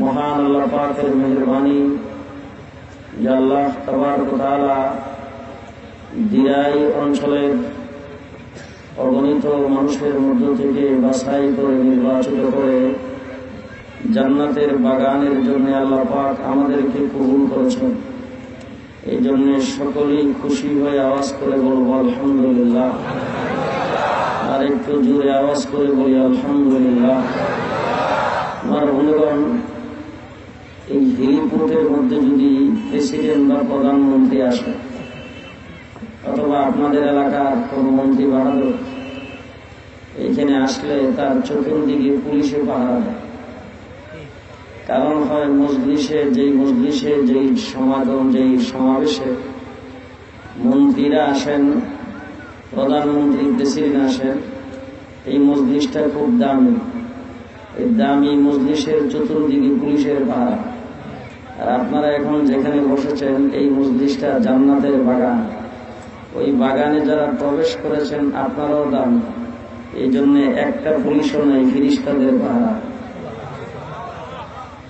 মহান আল্লাহ পাকের মেহেরবানি যে আল্লাহ তাবারক ওয়া তাআলা দিরাই অঞ্চলের অগণিত মানুষের মধ্য থেকে বাছাই করে নির্বাচিত করে জান্নাতের বাগানের জন্য আল্লাহ পাক আমাদেরকে কবুল করেছেন। এই জন্য সকলেই খুশি হয়ে আওয়াজ করে বলবো আলহামদুলিল্লাহ। আর একটু জোরে আওয়াজ করে বলি আলহামদুলিল্লাহ। আমার বন্ধুগণ, এই হেলিপোর্টের মধ্যে যদি প্রেসিডেন্ট বা প্রধানমন্ত্রী আসে অথবা আপনাদের এলাকার কোন মন্ত্রী বাহাদুর এখানে আসলে তার চতুর্দিকে পুলিশে পাহারা দেয়। কারণ হয় মজলিসে যেই সমাগম, যেই সমাবেশে মন্ত্রীরা আসেন, প্রধানমন্ত্রী প্রেসিডেন্ট আসেন, এই মজলিসটা খুব দামি। এই দামি মজলিসের চতুর্দিকে পুলিশের পাহারা। আর আপনারা এখন যেখানে বসেছেন এই মজলিসটা জান্নাতের বাগান। ওই বাগানে যারা প্রবেশ করেছেন আপনারাও দাম, এই জন্য একটা পুলিশও নেই, ফিরিস্তাদের পাহারা।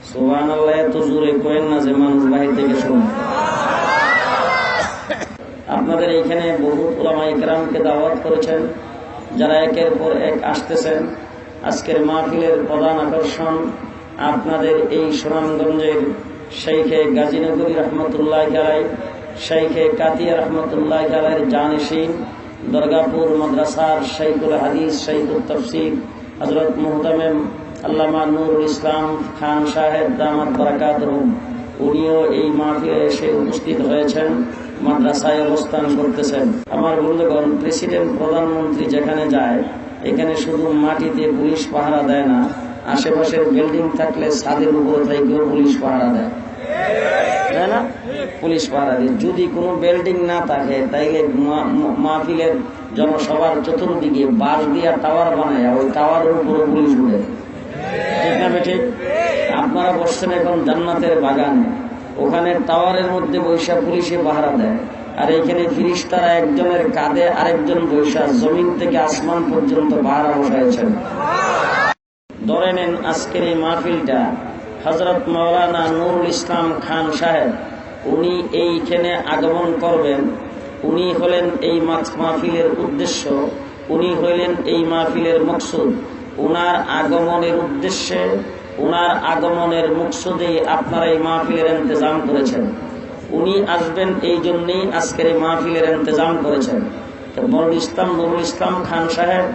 সুবহানাল্লাহ। এত জোরে কয়েন না যে মানুষ বাহির থেকে শুনে। আপনাদের এইখানে বহু উলামা ইকরামকে দাওয়াত করেছেন, যারা একের পর এক আসতেছেন। আজকের মাহফিলের প্রধান আকর্ষণ আপনাদের এই সুনামগঞ্জের শাইখে গাজীনগরী রহমতুল্লাহ আলাইহি, শাইখে কাতিয়া রহমতুল্লাহ আলাইহির জানিশিন, দরগাপুর মাদ্রাসার শাইখুল হাদিস, শাইখুল তাফসীর হযরত মুহতামিম আল্লামা নুরুল ইসলাম খান সাহেব দামাত বারাকাতুহুম, উনিও এই মাহফিলে এসে উপস্থিত হয়েছেন, মাদ্রাসায় অবস্থান করতেছেন। আমার বন্ধুগণ, প্রেসিডেন্ট প্রধানমন্ত্রী যেখানে যায় এখানে শুধু মাটিতে পুলিশ পাহারা দেয় না, আশেপাশের বিল্ডিং থাকলে ছাদের উপরে থেকেও পুলিশ পাহারা দেয়, তাই না? পুলিশ পাহারা দেয়। যদি কোনো বিল্ডিং না থাকে তাইলে মাহফিলের জনসভার চতুর্দিকে বাঁশ দিয়া টাওয়ার বানায়, ওই টাওয়ারের উপরে পুলিশ উঠে। ঠিক না ঠিক? আপনারা বসছেন এখন জান্নাতের বাগানে, ওখানে টাওয়ারের মধ্যে বৈশা পুলিশে পাহারা দেয়। আর এখানে ফিরিস্তারা একজনের কাঁধে আরেকজন বৈশা জমিন থেকে আসমান পর্যন্ত পাহারা বসাইছেন। ধরে নেন আজকের এই মাহফিলটা হযরত মাওলানা নুরুল ইসলাম খান সাহেব, উনি এইখানে আগমন করবেন। উনি হলেন এই মাহফিলের উদ্দেশ্য, উনি হইলেন এই মাহফিলের মকসুদ। উনার আগমনের উদ্দেশ্যে, উনার আগমনের মকসুদে আপনারা এই মাহফিলের ইন্তজাম করেছেন। উনি আসবেন এই জন্যই আজকের এই মাহফিলের ইন্তজাম করেছেন। নুরুল ইসলাম খান সাহেব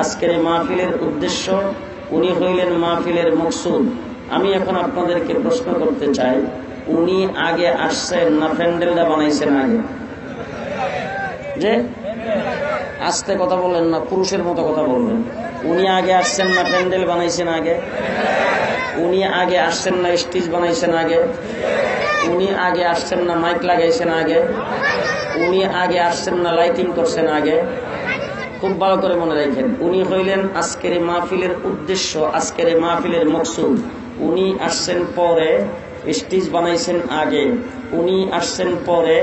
আজকের এই মাহফিলের উদ্দেশ্য, উনি হইলেন মাহফিলের মকসুদ। আমি এখন আপনাদেরকে প্রশ্ন করতে চাই, উনি আগে আসছেন না প্যান্ডেলটা বানাইছেন আগে? যে আস্তে কথা বললেন না, পুরুষের মতো কথা বলবেন। উনি আগে আসছেন না প্যান্ডেল বানাইছেন আগে? উনি আগে আসছেন না স্টেজ বানাইছেন আগে? উনি আগে আসছেন না মাইক লাগাইছেন আগে? উনি আগে আসছেন না লাইটিং করছেন আগে? খুব ভালো করে মনে রাখেন, উনি হইলেন আজকের এই মাহফিলের উদ্দেশ্য, আজকের এই মাহফিলের মকসুদ। উনি আসছেন পরে, স্টেজ বানাইছেন আগে। উনি আসছেন পরে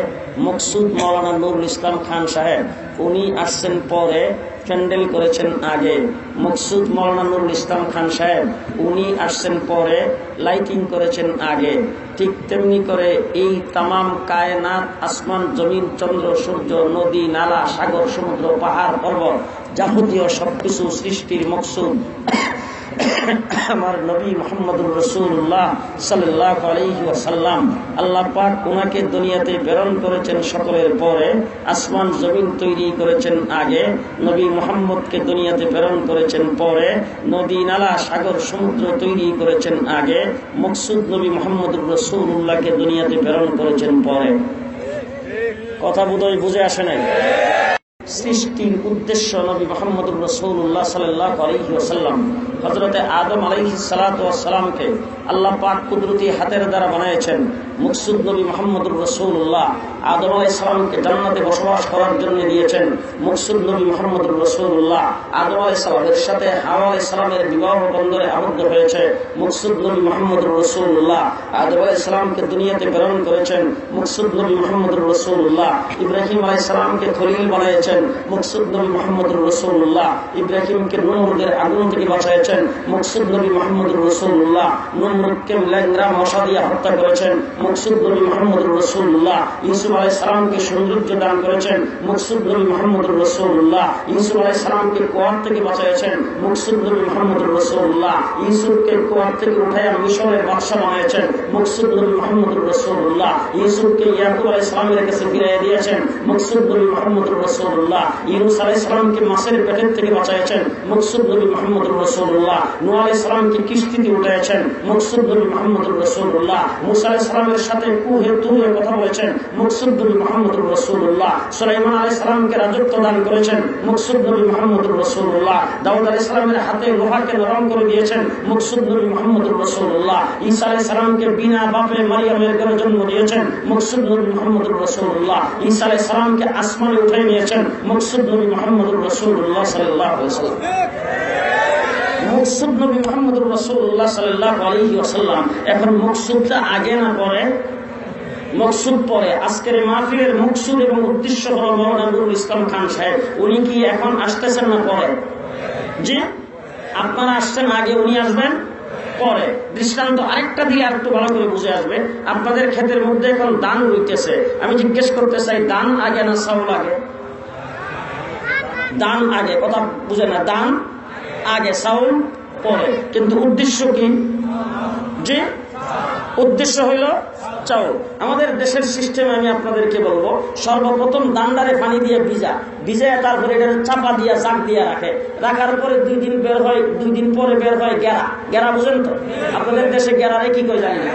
মকসুদ মাওলানা নুরুল ইসলাম খান সাহেব, উনি আসছেন পরে, প্যান্ডেল করেছেন আগে। মকসুদ মাওলানা নুরুল ইসলাম খান সাহেব, উনি আসছেন পরে, লাইটিং করেছেন আগে। ঠিক তেমনি করে এই তামাম কায়নাত, আসমান জমিন চন্দ্র সূর্য নদী নালা সাগর সমুদ্র পাহাড় পর্বত যাবতীয় সবকিছু সৃষ্টির মকসুদ আমার নবী মুহাম্মদুর রাসূলুল্লাহ সাল্লাল্লাহু আলাইহি ওয়াসাল্লাম। আল্লাহ পাক ওনাকে দুনিয়াতে প্রেরণ করেছেন সকলের পরে, আসমান জমিন তৈরি করেছেন আগে, নবী মুহাম্মদকে দুনিয়াতে প্রেরণ করেছেন পরে, নদী নালা সাগর সমুদ্র তৈরি করেছেন আগে, মকসুদ নবী মুহাম্মদুর রাসূলুল্লাহকে দুনিয়াতে প্রেরণ করেছেন পরে। কথা বোধহয় বুঝে আসে নাই? সৃষ্টির উদ্দেশ্য নবী মুহাম্মদুর রাসূলুল্লাহ সাল্লাল্লাহু আলাইহি ওয়াসাল্লাম হযরতে আদম আলাইহিস সালাতু ওয়াস সালামকে আল্লাহ পাক কুদরতি হাতের দ্বারা বানিয়েছেন। মকসুদ নবী মুহাম্মদুর রাসূলুল্লাহ আদম আলাইহিস সালামকে জান্নাতে বসবাস করার জন্য দিয়েছেন। মকসুদ নবী মুহাম্মদুর রাসূলুল্লাহ আদম আলাইহিস সালামের সাথে হাওয়া আলাইহিস সালামের বিবাহ বন্ধনে আবদ্ধ হয়েছে। মকসুদ নবী মুহাম্মদুর রাসূলুল্লাহ আদম আলাইহিস সালামকে দুনিয়াতে প্রেরণ করেছেন। মকসুদ নবী মুহাম্মদুর রাসূলুল্লাহ ইব্রাহিম আলাইহিস সালামকে খলিল বানিয়েছেন। মকসুদ নবী মুহাম্মদুর রাসূলুল্লাহ ইব্রাহিমকে নমরুদের আগুন থেকে বাঁচাইছেন। হয়েছেন। মকসুদ নবী মুহাম্মদুর রাসূলুল্লাহ নমরুদকে ল্যাংড়া মশা দিয়ে হত্যা করেছেন। মকসুদ নবী মুহাম্মদুর রাসূলুল্লাহ ইউসুফ আলাইহিস সালামকে সৌন্দর্য দান করেছেন। মকসুদ নবী মুহাম্মদুর রাসূলুল্লাহ ইউসুফ আলাইহিস সালামকে কুয়ার থেকে বাঁচিয়েছেন। মকসুদ নবী মুহাম্মদুর রাসূলুল্লাহ ইউসুফকে কুয়ার থেকে উঠাইয়া মিশরের বাদশা বানিয়েছেন। মকসুদ নবী মুহাম্মদুর রাসূলুল্লাহ ইউসুফকে ইয়াকুব আলাইহিস সালামের কাছে ফিরিয়ে দিয়েছেন। মকসুদ নবী মুহাম্মদুর রাসূলুল্লাহ ইউনূস আলাইহিস সালামকে মাছের পেটের থেকে বাঁচিয়েছেন। মকসুদ নবী মুহাম্মদুর রাসূলুল্লাহ নূহ আলাইহিস সালামকে কিস্তিতে উঠাইয়েছেন। মকসুদ নবী মুহাম্মদুর রাসূলুল্লাহ মুসা আলাইহিস সালামের সাথে কুহে তুহে কথা বলেছেন। মকসুদ নবী মুহাম্মদুর রাসূলুল্লাহ সুলাইমান আলাইহিস সালামকে রাজত্ব দান করেছেন। মকসুদ নবী মুহাম্মদুর রাসূলুল্লাহ দাউদ আলাইহিস সালামের হাতে লোহাকে নরম করে দিয়েছেন। মকসুদ নবী মুহাম্মদুর রাসূলুল্লাহ ঈসা আলাইহিস সালামকে বিনা বাপে মারিয়ামের ঘরে জন্ম দিয়েছেন। মকসুদ নবী মুহাম্মদুর রাসূলুল্লাহ ঈসা আলাইহিস সালামকে আসমানে উঠিয়ে নিয়েছেন। মকসুদ নবী মুহাম্মদুর রাসূলুল্লাহ সাল্লাল্লাহু আলাইহি ওয়াসাল্লাম মকসুদ নবী মুহাম্মদুর রাসূলুল্লাহ সাল্লাল্লাহু আলাইহি ওয়াসাল্লাম। এখন মকসুদটা আগে না পরে? মকসুদ পরে। আজকের মাহফিলের মকসুদ এবং উদ্দেশ্য হলো মাওলানা নুরুল ইসলাম খান সাহেব। উনি কি এখন আসতেছেন না পরে? জি, আপনারা আসছেন আগে, উনি আসবেন পরে। দৃষ্টান্ত আরেকটা দিয়ে আর একটু ভালো করে বুঝে আসবে। আপনাদের ক্ষেতের মধ্যে এখন ধান রইতেছে, আমি জিজ্ঞেস করতে চাই ধান আগে না চাউল আগে? ধান আগে, কথা বুঝে না? ধান আগে, চাউল পরে। কিন্তু উদ্দেশ্য কি? যে উদ্দেশ্য হইল চাউল। আমাদের দেশের সিস্টেমে আমি আপনাদেরকে বলবো, সর্বপ্রথম দান্ডারে পানি দিয়ে ভিজায় তারপরে এটা চাপা দিয়া জাগ দিয়ে রাখার পরে 2 দিন বের হয়, 2 দিন পরে বের হয় গেরা বুঝেন তো? আপনাদের দেশে গেরারে কি কই জানি না,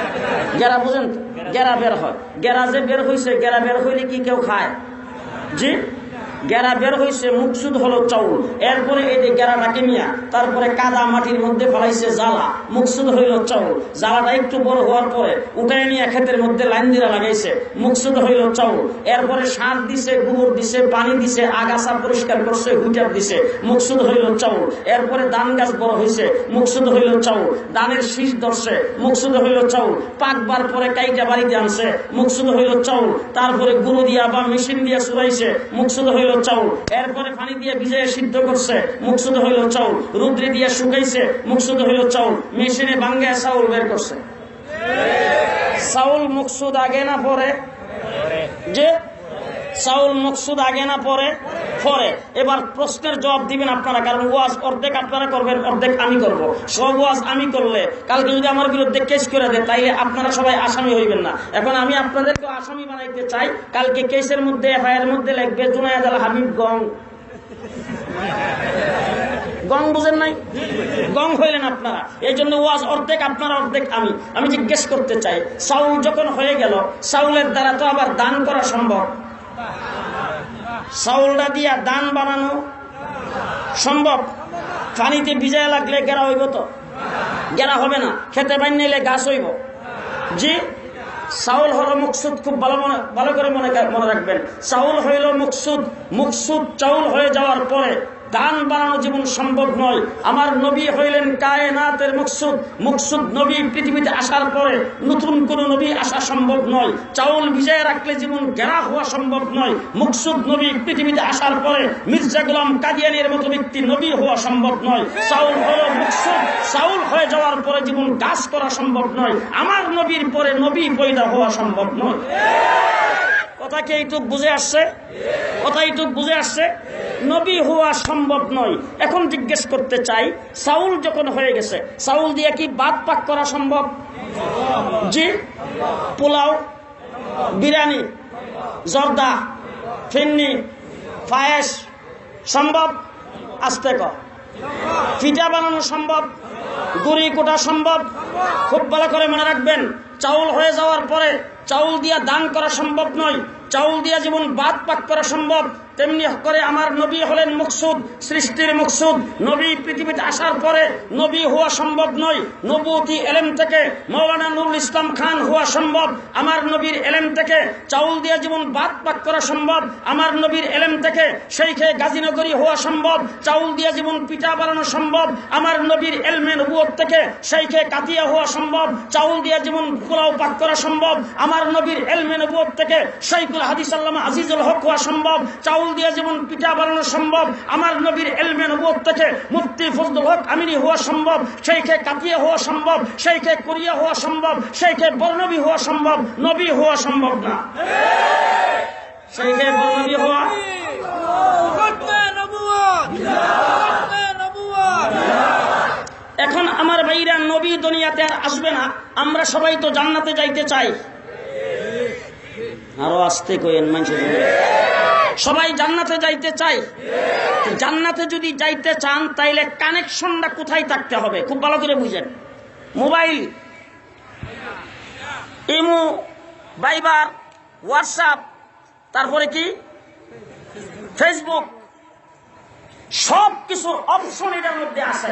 গেরা বুঝেন তো? গেরা বের হয়। গেরা যে বের হয়েছে, গেরা বের হইলে কি কেউ খায়? জি, গেরা বের হয়েছে, মকসুদ হলো চাউল। এরপরে এই যে গেরাটাকে নিয়ে তারপরে কাদা মাটির মধ্যে ফেলাইছে জ্বালা, মকসুদ হইল চাউল। জ্বালাটা একটু বড় হওয়ার পরে উঠাই নিয়ে ক্ষেতের মধ্যে লাইন দিয়ে লাগাইছে, মকসুদ হইল চাউল। এরপরে সার দিছে, গোবর দিছে, পানি দিছে, আগাছা পরিষ্কার করছে, হুইটার দিছে, মকসুদ হইল চাউল। এরপরে ধান গাছ বড় হয়েছে, মকসুদ হইল চাউল। ধানের শীষ ধরছে, মকসুদ হইল চাউল। পাকবার পরে কাইটা বাড়িতে আনছে, মকসুদ হইল চাউল। তারপরে গুঁড়ো দিয়া বা মেশিন দিয়া চুরাইছে, মকসুদ হইল চাউল। এরপরে পানি দিয়ে ভিজিয়ে সিদ্ধ করছে, মকসুদ হইল চাউল। রুদ্রে দিয়ে শুকাইছে, মকসুদ হইল চাউল। মেশিনে ভাঙ্গায় চাউল বের করছে। চাউল মকসুদ আগে না পরে? যে চাউল মকসুদ আগে না পরে? পরে। এবার প্রশ্নের জবাব দিবেন আপনারা, কারণ ওয়াজ অর্ধেক আপনারা করবেন, অর্ধেক আমি করব। সব ওয়াজ আমি করলে কালকে যদি আমার বিরুদ্ধে কেস করে দেয়, তাইলে আপনারা সবাই আসামি হইবেন না। এখন আমি আপনাদেরকে আসামি বানাইতে চাই। কালকে কেসের মধ্যে, এফআইআর মধ্যে লিখবে জুনায়েদ আল হাবিব গং। গং বুঝেন নাই? গং হইলেন আপনারা। এই জন্য ওয়াজ অর্ধেক আপনারা, অর্ধেক আমি। আমি জিজ্ঞেস করতে চাই, চাউল যখন হয়ে গেল, চাউলের দ্বারা তো আবার দান করা সম্ভব। চাউলটা দিয়া দান বানানো সম্ভব? পানিতে ভিজায় লাগলে গেরা হইব তো? গেরা হবে না। খেতে বাইন নিলে গাছ হইব। জি, চাউল হলো মকসুদ। খুব ভালো করে মনে রাখবেন, চাউল হইল মকসুদ। মকসুদ চাউল হয়ে যাওয়ার পরে দান বানানো জীবন সম্ভব নয়। আমার নবী হইলেন কায়নাতের মকসুদ। মকসুদ নবী পৃথিবীতে আসার পরে নতুন কোন নবী আসা সম্ভব নয়। চাউল ভিজায় রাখলে জীবন গেরা হওয়া সম্ভব নয়। মকসুদ নবী পৃথিবীতে আসার পরে মির্জা গোলাম কাদিয়ানীর মতো ব্যক্তি নবী হওয়া সম্ভব নয়। চাউল হলো মকসুদ। চাউল হয়ে যাওয়ার পরে জীবন গাছ করা সম্ভব নয়। আমার নবীর পরে নবী পয়দা হওয়া সম্ভব নয়। কথা কি এইটুক বুঝে আসছে? কথা এইটুক বুঝে আসছে? নবী হওয়া সম্ভব নয়। এখন জিজ্ঞেস করতে চাই, চাউল যখন হয়ে গেছে, চাউল দিয়ে কি ভাত পাক করা সম্ভব? জি, পোলাও, বিরিয়ানি, জর্দা, ফিন্নি, পায়েস সম্ভব? আস্তে কর। পিঠা বানানো সম্ভব? গুড়ি কোটা সম্ভব? খুব ভালো করে মনে রাখবেন, চাউল হয়ে যাওয়ার পরে চাউল দিয়া দান করা সম্ভব নয়। চাউল দিয়া যেমন ভাত পাক করা সম্ভব, তেমনি করে আমার নবী হলেন মকসুদ, সৃষ্টির মকসুদ। নবী পৃথিবীতে আসার পরে নবী হওয়া সম্ভব নয়। নবুয়তি এলেম থেকে মাওলানা নুরুল ইসলাম খান হওয়া সম্ভব। আমার নবীর এলেম থেকে চাউল দিয়ে যেমন ভাত পাক করা সম্ভব, আমার নবীর এলেম থেকে শেখে গাজীনগরী হওয়া সম্ভব। চাউল দিয়ে যেমন পিঠা বানানো সম্ভব, আমার নবীর এলমে নবুয়ত থেকে শেখে কাতিয়া হওয়া সম্ভব। চাউল দিয়ে যেমন পোলাও পাক করা সম্ভব, আমার নবীর এলমে নবুয়ত থেকে শাইখুল হাদিস আল্লামা আজিজুল হক হওয়া সম্ভব। চাউল চাউল দিয়ে যেমন পিঠা বানানো সম্ভব, আমার নবীর ইলমে নবুয়ত থেকে মুফতি ফজলুল হক আমিনী হওয়া সম্ভব, সেইখে কাতিয়া হওয়া সম্ভব, সেইখে কোরিয়া হওয়া সম্ভব, সেইখে বর্ণবী হওয়া সম্ভব, নবী হওয়া সম্ভব না। সেইখে বর্ণবী হওয়া এখন আমার ভাইরা নবী দুনিয়াতে আর আসবে না, আমরা সবাই তো জান্নাতে যাইতে চাই। আরো আসতে কইেন মানুষ, সবাই জান্নাতে যাইতে চাই। জান্নাতে যদি যাইতে চান তাইলে কানেকশনটা কোথায় থাকতে হবে খুব ভালো করে বুঝেন। মোবাইল, ইমো, ভাইবার, হোয়াটসঅ্যাপ, তারপরে কি ফেসবুক, সব কিছুর অপশন এটার মধ্যে আছে,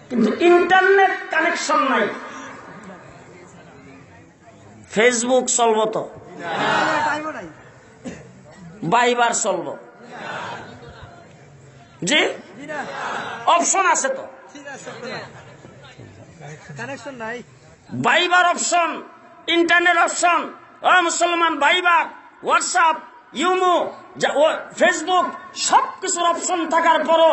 কিন্তু ইন্টারনেট কানেকশন নাই। ফেসবুক চলব তো, ভাইবার চলব, জি অপশন আছে তো, ভাইবার অপশন, ইন্টারনেট অপশন। মুসলমান ভাইবার, হোয়াটসঅ্যাপ, ইউমো, ফেসবুক সবকিছুর অপশন থাকার পরও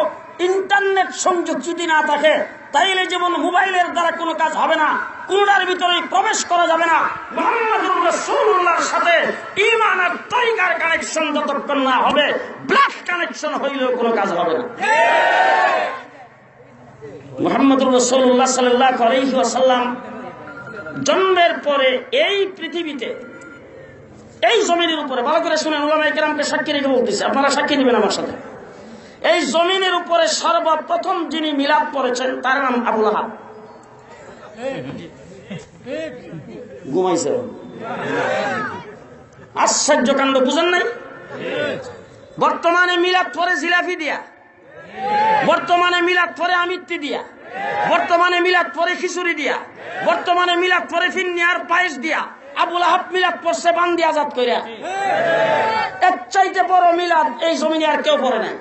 ইন্টারনেট সংযোগ যদি না থাকে তাইলে যেমন মোবাইলের দ্বারা কোনো কাজ হবে না, কোনটার ভিতরে প্রবেশ করা যাবে না। মুহাম্মদুর রাসূলুল্লাহর সাথে ঈমান আর তরিকার কানেকশন যতক্ষণ না হবে, ব্লাড কানেকশন হইলেও কোনো কাজ হবে না। মুহাম্মদুর রাসূলুল্লাহ সাল্লাল্লাহু আলাইহি ওয়াসাল্লাম জন্মের পরে এই পৃথিবীতে, এই জমিনের উপরে, ভালো করে শুনেন, উলামায়ে কেরামকে সাক্ষী রেখে বলতেছে, আপনারা সাক্ষী নেবেন আমার সাথে। এই জমিনের উপরে সর্বপ্রথম যিনি মিলাদ পড়েছেন তার নাম আবু লাহাব। ঘুমাইছে, আশ্চর্য কাণ্ড, বুঝেন নাই? বর্তমানে মিলাদ পড়ে জিলাপি দিয়া, বর্তমানে মিলাদ পড়ে আমিত্তি দিয়া, বর্তমানে মিলাদ পড়ে খিচুড়ি দিয়া, বর্তমানে মিলাদ পড়ে ফিন্নি আর পায়েস দিয়া। আবু লাহাব মিলাদ পড়ছে বান্দি আজাদ কইরা। এর চাইতে বড় মিলাদ এই জমিনে আর কেউ পড়ে নাই।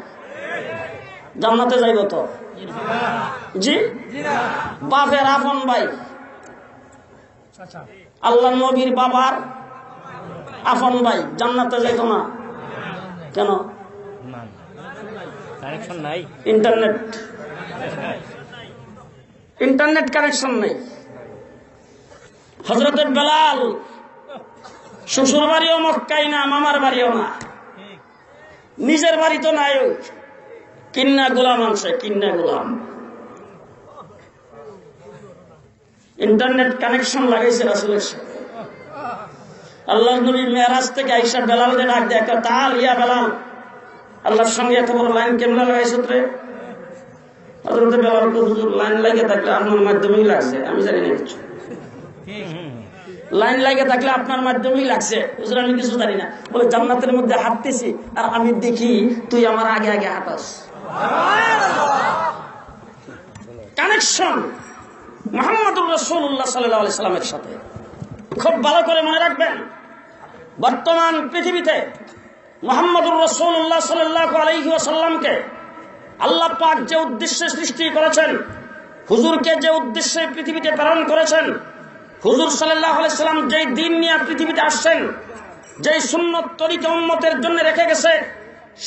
জান্নাতে যাইব তো? জি, বাপের আপন ভাই, আল্লাহ নবীর বাবার আপন ভাই জান্নাতে যাইত না কেন? কানেকশন নাই, ইন্টারনেট কানেকশন নেই। হযরত বেলাল শ্বশুর বাড়িও মক্কায় না, মামার বাড়িও না, নিজের বাড়ি তো নাই, কিন্না গোলাম আনছে, কিন্না গোলাম। ইন্টারনেট কানেকশন লাগাইছে রাসূলের সাথে। আল্লাহর নবী মেরাজ থেকে আয়েশা বেলালকে ডাক দেয়, তাল ইয়া বেলাল, আল্লাহর সঙ্গে এত বড় লাইন কেমনে লাগাইছ রে? হযরত বেলাল তো হুজুর লাইন লাগে থাকলে আপনার মাধ্যমেই লাগছে, আমি জানি না কিছু। লাইন লাগে থাকলে আপনার মাধ্যমেই লাগছে হুজুর, আমি কিছু জানি না। বলে জান্নাতের মধ্যে হাঁটতেছি আর আমি দেখি তুই আমার আগে আগে হাঁটাস। কানেকশন মুহাম্মদুর রাসূলুল্লাহ সাল্লাল্লাহু আলাইহি সাল্লামের সাথে খুব ভালো করে মনে রাখবেন। বর্তমান পৃথিবীতে মুহাম্মদুর রাসূলুল্লাহ সাল্লাল্লাহু আলাইহি ওয়াসাল্লামকে আল্লাহ পাক যে উদ্দেশ্যে সৃষ্টি করেছেন, হুজুরকে যে উদ্দেশ্যে পৃথিবীতে প্রেরণ করেছেন, হুজুর সাল্লাল্লাহু আলাইহি সাল্লাম যেই দ্বীন নিয়ে পৃথিবীতে আসছেন, যেই সুন্নত তরিকা উম্মতের জন্য রেখে গেছে,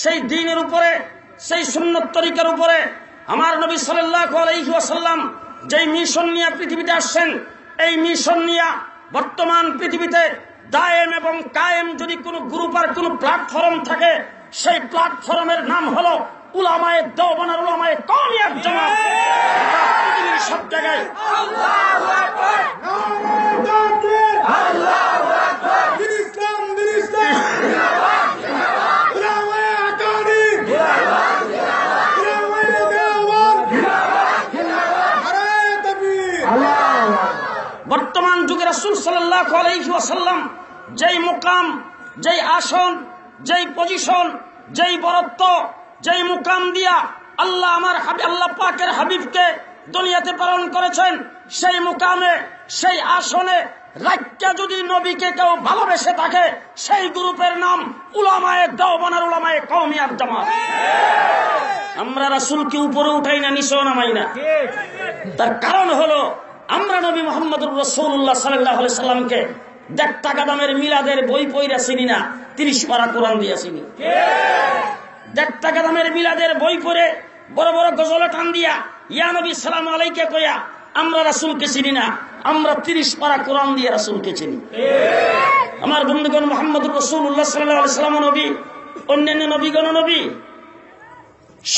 সেই দ্বীনের উপরে, সেই সুন্নত তরিকার উপরে আমার নবী সাল্লাল্লাহু আলাইহি ওয়াসাল্লাম যেই মিশন নিয়ে পৃথিবীতে আসছেন, এই মিশন নিয়ে বর্তমান পৃথিবীতে দায়েম এবং কায়েম যদি কোনো গ্রুপ আর কোনো প্ল্যাটফর্ম থাকে, সেই প্ল্যাটফর্মের নাম হলো উলামায়ে দেওবন্দ আর উলামায়ে কওমিয়াত জামাত। পৃথিবীর সব জায়গায় আল্লাহু আকবার, আল্লাহু আকবার, দিন ইসলাম, দিন ইসলাম, জিন্দাবাদ, জিন্দাবাদ, উলামায়ে আকানি, জিন্দাবাদ, জিন্দাবাদ, উলামায়ে দেওবন্দ, জিন্দাবাদ, জিন্দাবাদ, নারায়ে তাকবীর, আল্লাহু আকবার। বর্তমান যুগে রাসূল সাল্লাল্লাহু আলাইহি ওয়াসাল্লাম যেই মুকাম, যেই আসন, যেই পজিশন, যেই বরত্ব, যেই মুকাম দিয়া আল্লাহ আমার আল্লাহ পাকের হাবিবকে দুনিয়াতে প্রেরণ করেছেন, সেই মুকামে, সেই আসনে রাখা যদি নবীকে কেউ ভালোবেসে থাকে, সেই গ্রুপের নাম উলামায়ে দেওবন্দ আর উলামায়ে কওমিয়াত জামাত। আমরা রাসূলকে উপরে উঠাই না, নিচেও নামাই না। তার কারণ হলো আমরা নবী মুহাম্মদুর রাসূলুল্লাহ সাল্লাল্লাহু আলাইহি সাল্লামকে 1.5 টাকা দামের মিলাদের বই পইরা চিনি না, 30 পারা কোরআন দিয়া চিনি। 1.5 টাকা দামের মিলাদের বই পড়ে বড় বড় গজলে টান দিয়া ইয়া নবী সালাম আলাইকে কইয়া আমরা রাসূলকে চিনি না, আমরা 30 পারা কোরআন দিয়ে রাসূলকে চিনি। আমার বন্ধুগণ, মুহাম্মদুর রাসূলুল্লাহ সাল্লাল্লাহু আলাইহি ওয়াসাল্লাম নবী, অন্যান্য নবীগণ নবী,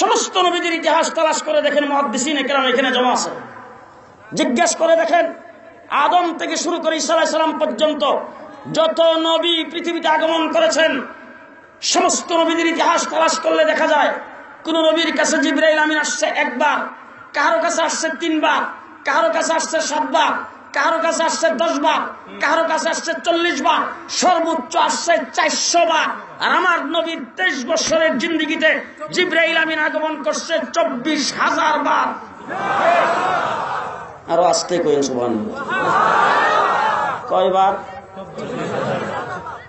সমস্ত নবীদের ইতিহাস তালাশ করে দেখেন, মুহাদ্দিসিনে কেরাম এখানে জমা আছে। জিজ্ঞেস করে দেখেন, আদম থেকে শুরু করে ঈসা আলাইহিস সালাম পর্যন্ত যত নবী পৃথিবীতে আগমন করেছেন, সমস্ত নবীদের ইতিহাস তালাশ করলে দেখা যায় কোন নবীর কাছে জিবরাইল আমিন আসছে 1 বার, কারো কাছে আসছে 3 বার, কারো কাছে আসছে 7 বার, কারো কাছে আসছে 10 বার, কারো কাছে আসছে 40 বার, সর্বোচ্চ আসছে 400 বার। আর আমার নবীর 23 বছরের জিন্দেগিতে জিবরাইল আমিন আগমন করছে 24,000 বার। আরো আসতে কইন সুবহানাল্লাহ। কয়বার?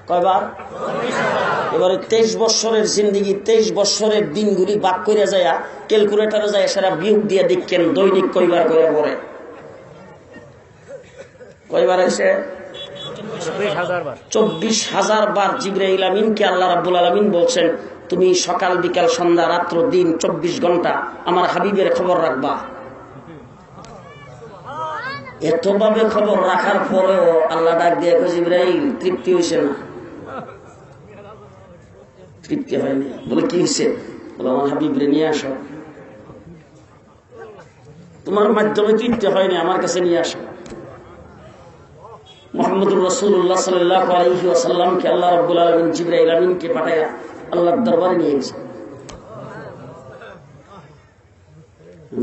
কয়বার? এবারে 23 বছরের জিন্দেগি, 23 বছরের দিনগুলি বাক করে যায়, ক্যালকুলেটরে যায় সারা বিয়োগ দিয়ে দেখেন দৈনিক কয়বার করে পড়ে। কয়বার এসে? 24,000 বার জিবরাইল আমিনকে আল্লাহ রাব্বুল আলামিন বলছেন, তুমি সকাল বিকাল সন্ধ্যা রাত্র দিন 24 ঘন্টা আমার হাবিবের খবর রাখবা। এতভাবে খবর রাখার পরেও আল্লাহ ডাক দিয়ে জিবরাইল তৃপ্তি হয়েছে না, তৃপ্তি হয়নি। বলে কি হয়েছে? বলে আমার হাবিবরে নিয়ে আসো। তোমার মাধ্যমে তৃপ্তি হয়নি, আমার কাছে নিয়ে আসো। মুহাম্মদুর রাসূলুল্লাহ সাল্লাল্লাহু আলাইহি ওয়াসাল্লামকে আল্লাহ রাব্বুল আলামিন জিবরাইল আমিনকে পাঠায়া আল্লাহর দরবারে নিয়ে গেছে।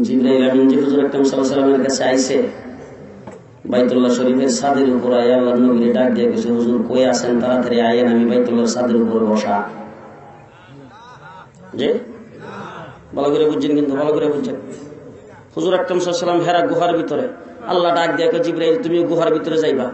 জিবরাইল আমিন যে হুজুর আকরাম সাল্লাল্লাহু আলাইহি ওয়াসাল্লামের কাছে আইছে, বাইতুল্লাহ শরীফের ছাদের উপর আয়া আল্লাহর নবীকে ডাক দিয়ে গেছে, হুজুর কই আছেন, তাড়াতাড়ি আয়েন, আমি বাইতুল্লাহর ছাদের উপরে বসা। যে ভালো করে বুঝছেন, কিন্তু ভালো করে বুঝছেন। হুজুর আকরাম সাল্লাল্লাহু আলাইহি ওয়াসাল্লাম হেরা গুহার ভিতরে, আল্লাহ ডাক দিয়ে জিবরাইল তুমি গুহার ভিতরে যাইবা,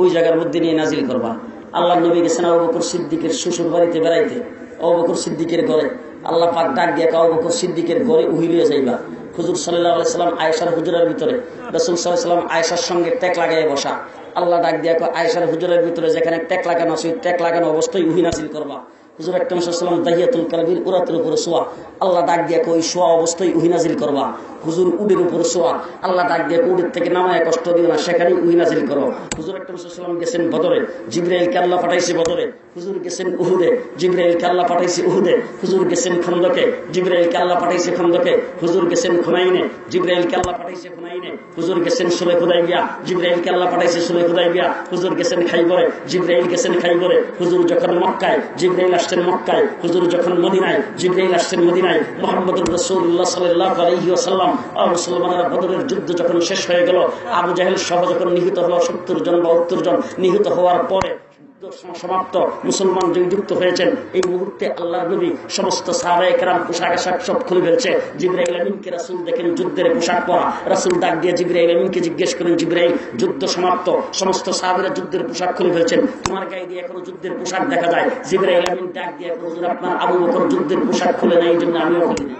ওই জায়গার মধ্যে নিয়ে নাজিল করবা। আল্লাহর নবী গেছেন আবু বকর সিদ্দিকের শ্বশুর বাড়িতে বেড়াইতে, আবু বকর সিদ্দিকের ঘরে। আল্লাহ পাক ডাক দিয়ে আবু বকর সিদ্দিকের ঘরে উহি লিয়ে যাইবা। হুজুর সাল্লাল্লাহু আলাইহি সাল্লাম আয়েশার হুজুরের ভিতরে, রাসূল সাল্লাল্লাহু আলাইহি সাল্লাম আয়েশার সঙ্গে টেক লাগায় বসা। আল্লাহ ডাক দিয়ে আয়েশার হুজুরের ভিতরে যেখানে টেক লাগানো আছে, টেক লাগানো অবস্থায় উহি নাজিল করবা। হুজুর আকরাম সাল্লাল্লাহু আলাইহি ওয়াসাল্লাম দাহিয়াতুল কালবির উরাতের উপরে শোয়া, আল্লাহ ডাক দিয়ে ওই শোয়া অবস্থায় উহি নাজিল করবা। হুজুর উডের উপরে শোয়া, আল্লাহ ডাক দিয়ে উডের থেকে নামায় কষ্ট দিও না, সেখানেই উহি নাজিল করো। হুজুর আকরাম সাল্লাল্লাহু আলাইহি ওয়াসাল্লাম গেছেন বদরে, জিবরাইলকে আল্লাহ পাঠাইছে বদরে। হুজুর গেছেন উহুদে, জিবরাইলকে আল্লাহ পাঠাইছে উহুদে। হুজুর গেছেন খন্দকে, জিবরাইলকে আল্লাহ পাঠাইছে খন্দকে। হুজুর গেছেন খুনাইনে, জিবরাইলকে আল্লাহ পাঠাইছে খুনাইনে। হুজুর গেছেন সুলে হুদাইবিয়া, জিবরাইলকে আল্লাহ পাঠাইছে সুলে হুদাইবিয়া। হুজুর গেছেন খাইবরে, জিবরাইল গেছেন খাইবরে। হুজুর যখন মক্কায়, জিবরাইল আসছেন মক্কায়। হুজুর যখন মদিনায়, জিবরাইল আসছেন মদিনায়। মুহাম্মদুর রাসূলুল্লাহ সাল্লাল্লাহু আলাইহি ওয়াসাল্লাম মুসলমানরা বদরের যুদ্ধ যখন শেষ হয়ে গেল, আবু জাহেল সহ যখন নিহত হলো 70 জন বা 72 জন, নিহত হওয়ার পরে সমাপ্ত, মুসলমান যুক্ত হয়েছেন। এই মুহূর্তে আল্লাহর নবী সমস্ত সাহাবায়ে কেরাম পোশাক আশাক সব খুলে ফেলছে। জিবরাইল আমিনকে রাসূল দেখেন যুদ্ধের পোশাক পরা। রাসূল ডাক দিয়ে জিবরাইল আমিনকে জিজ্ঞেস করেন, জিবরাইল যুদ্ধ সমাপ্ত, সমস্ত সাহাবীরা যুদ্ধের পোশাক খুলে ফেলছেন, তোমার গায়ে দিয়ে এখনো যুদ্ধের পোশাক দেখা যায়। জিবরাইল আমিন ডাক দিয়ে, হুজুর আপনার আবু বকর যুদ্ধের পোশাক খুলে নাই, এই জন্য আমিও খুলি নাই।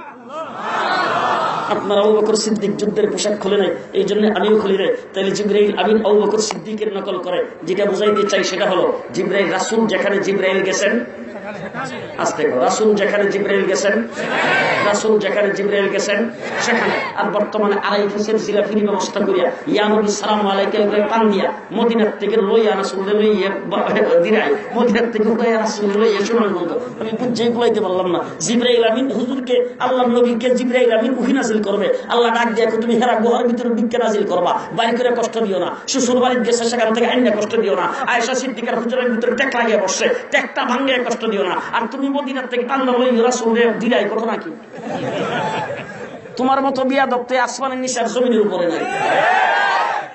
আপনার আবু বকর সিদ্দিক যুদ্ধের পোশাক খুলে নাই, এই জন্য আমিও খুলি নাই। তাহলে জিবরাইল আমিন আবু বকর সিদ্দিকের নকল করে। যেটা বুঝাইতে চাই সেটা হলো, জিবরাইল রাসূল যেখানে জিবরাইল গেছেন, আস্তে রাসূল যেখানে জিবরাইল গেছেন, রাসূল যেখানে জিবরাইল গেছেন সেখানে। আর বর্তমানে 2.5 ফুটের জিলাফির ব্যবস্থা করিয়া ইয়া নবী সালাম আলাইকুম বলে পান দিয়া মদিনার থেকে লইয়া রাসূলকে লইয়া দিরাই, মদিনার থেকে লইয়া রাসূল লইয়া সুনামগঞ্জ। আমি বুঝেই বলাইতে পারলাম না। জিবরাইল আমিন হুজুরকে, আল্লাহর নবীকে জিবরাইল আমিন ওহী নাযিল করবে। আল্লাহ ডাক দিয়ে তুমি হেরা গুহার ভিতরে বিক্কে নাযিল করবা, বাইরে করে কষ্ট দিও না। শ্বশুর বাড়িতে গেছে সেখান থেকে আইনা কষ্ট দিও না। আয়েশা সিদ্দিকার হুজুরের ভিতরে টেক লাগিয়ে বসছে, টেকটা ভাঙিয়ে কষ্ট দিও না। আর তুমি মদিনার থেকে টান্না লইয়া রাসূলকে দিরাই, কথা নাকি? তোমার মতো বিয়াদব তো আসমানের নিচে আর জমিনের উপরে নাই।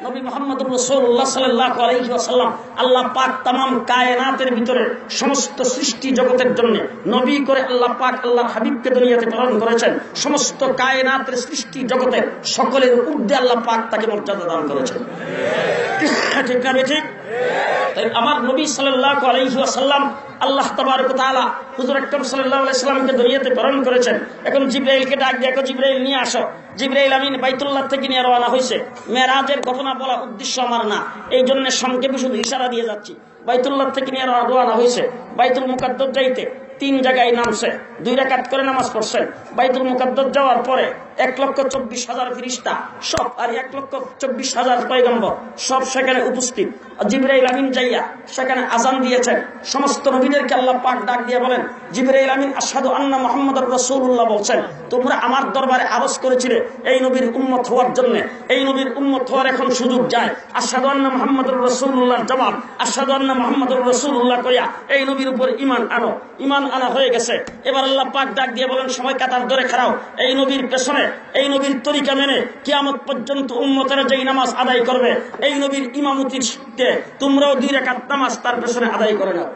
নবী মুহাম্মদুর রাসূলুল্লাহ সাল্লাল্লাহু আলাইহি ওয়াসাল্লাম আল্লাহ পাক तमाम কায়নাতের ভিতরে সমস্ত সৃষ্টি জগতের জন্য নবী করে আল্লাহ পাক আল্লাহর হাবিবকে দুনিয়াতে প্রেরণ করেছেন। সমস্ত কায়নাতের সৃষ্টি জগতের সকলের ঊর্ধ্বে আল্লাহ পাক তাকে মর্যাদা দান করেছেন। ঠিক না ঠিক? তাই আমার নবী সাল্লাল্লাহু আলাইহি ওয়াসাল্লাম আল্লাহ তাবারক ওয়া তাআলা হুজুর আকরাম সাল্লাল্লাহু আলাইহি ওয়াসাল্লামকে দুনিয়াতে প্রেরণ করেছেন। এখন জিবরাইলকে ডাক দিয়ে, জিবরাইল নিয়ে আসো। জিবরাইল আমিন বাইতুল্লাহ থেকে নিয়ে রওনা হয়েছে। মেরাজের ঘটনা বলা উদ্দেশ্য আমার না, এই জন্য সংক্ষেপে শুধু ইশারা দিয়ে যাচ্ছি। বাইতুল্লাহ থেকে নিয়ে রওনা হয়েছে, বাইতুল মুকাদ্দাস যাইতে 3 জায়গায় নামছে, 2 রাকাত করে নামাজ পড়ছেন। বাইতুল মুকাদ্দাস যাওয়ার পরে 1,24,000 ফেরেশতা সব, আর 1,24,000 পয়গম্বর সব সেখানে উপস্থিত। জিবরাইল আমিন যাইয়া সেখানে আজান দিয়েছেন। সমস্ত নবীদেরকে আল্লাহ পাক ডাক দিয়ে বলেন, জিবরাইল আমিন আশহাদু আন্না মুহাম্মাদুর রাসূলুল্লাহ বলছেন, তোমরা আমার দরবারে আরজ করেছিলে এই নবীর উম্মত হওয়ার জন্য, এই নবীর উম্মত হওয়ার এখন সুযোগ যায়। আশহাদু আন্না মুহাম্মাদুর রাসূলুল্লাহর জবাব আশহাদু আন্না মুহাম্মাদুর রাসূলুল্লাহ কইয়া এই নবীর উপর ঈমান আনো। ঈমান আনা হয়ে গেছে। এবার আল্লাহ পাক ডাক দিয়ে বলেন, সবাই কাতার ধরে খাড়াও, এই নবীর পেছনে, এই নবীর তরিকা মেনে কিয়ামত পর্যন্ত উম্মতের যেই নামাজ আদায় করবে, এই নবীর ইমামতির সাথে তোমরাও 2 রাকাত নামাজ তার পেছনে আদায় করে নাও।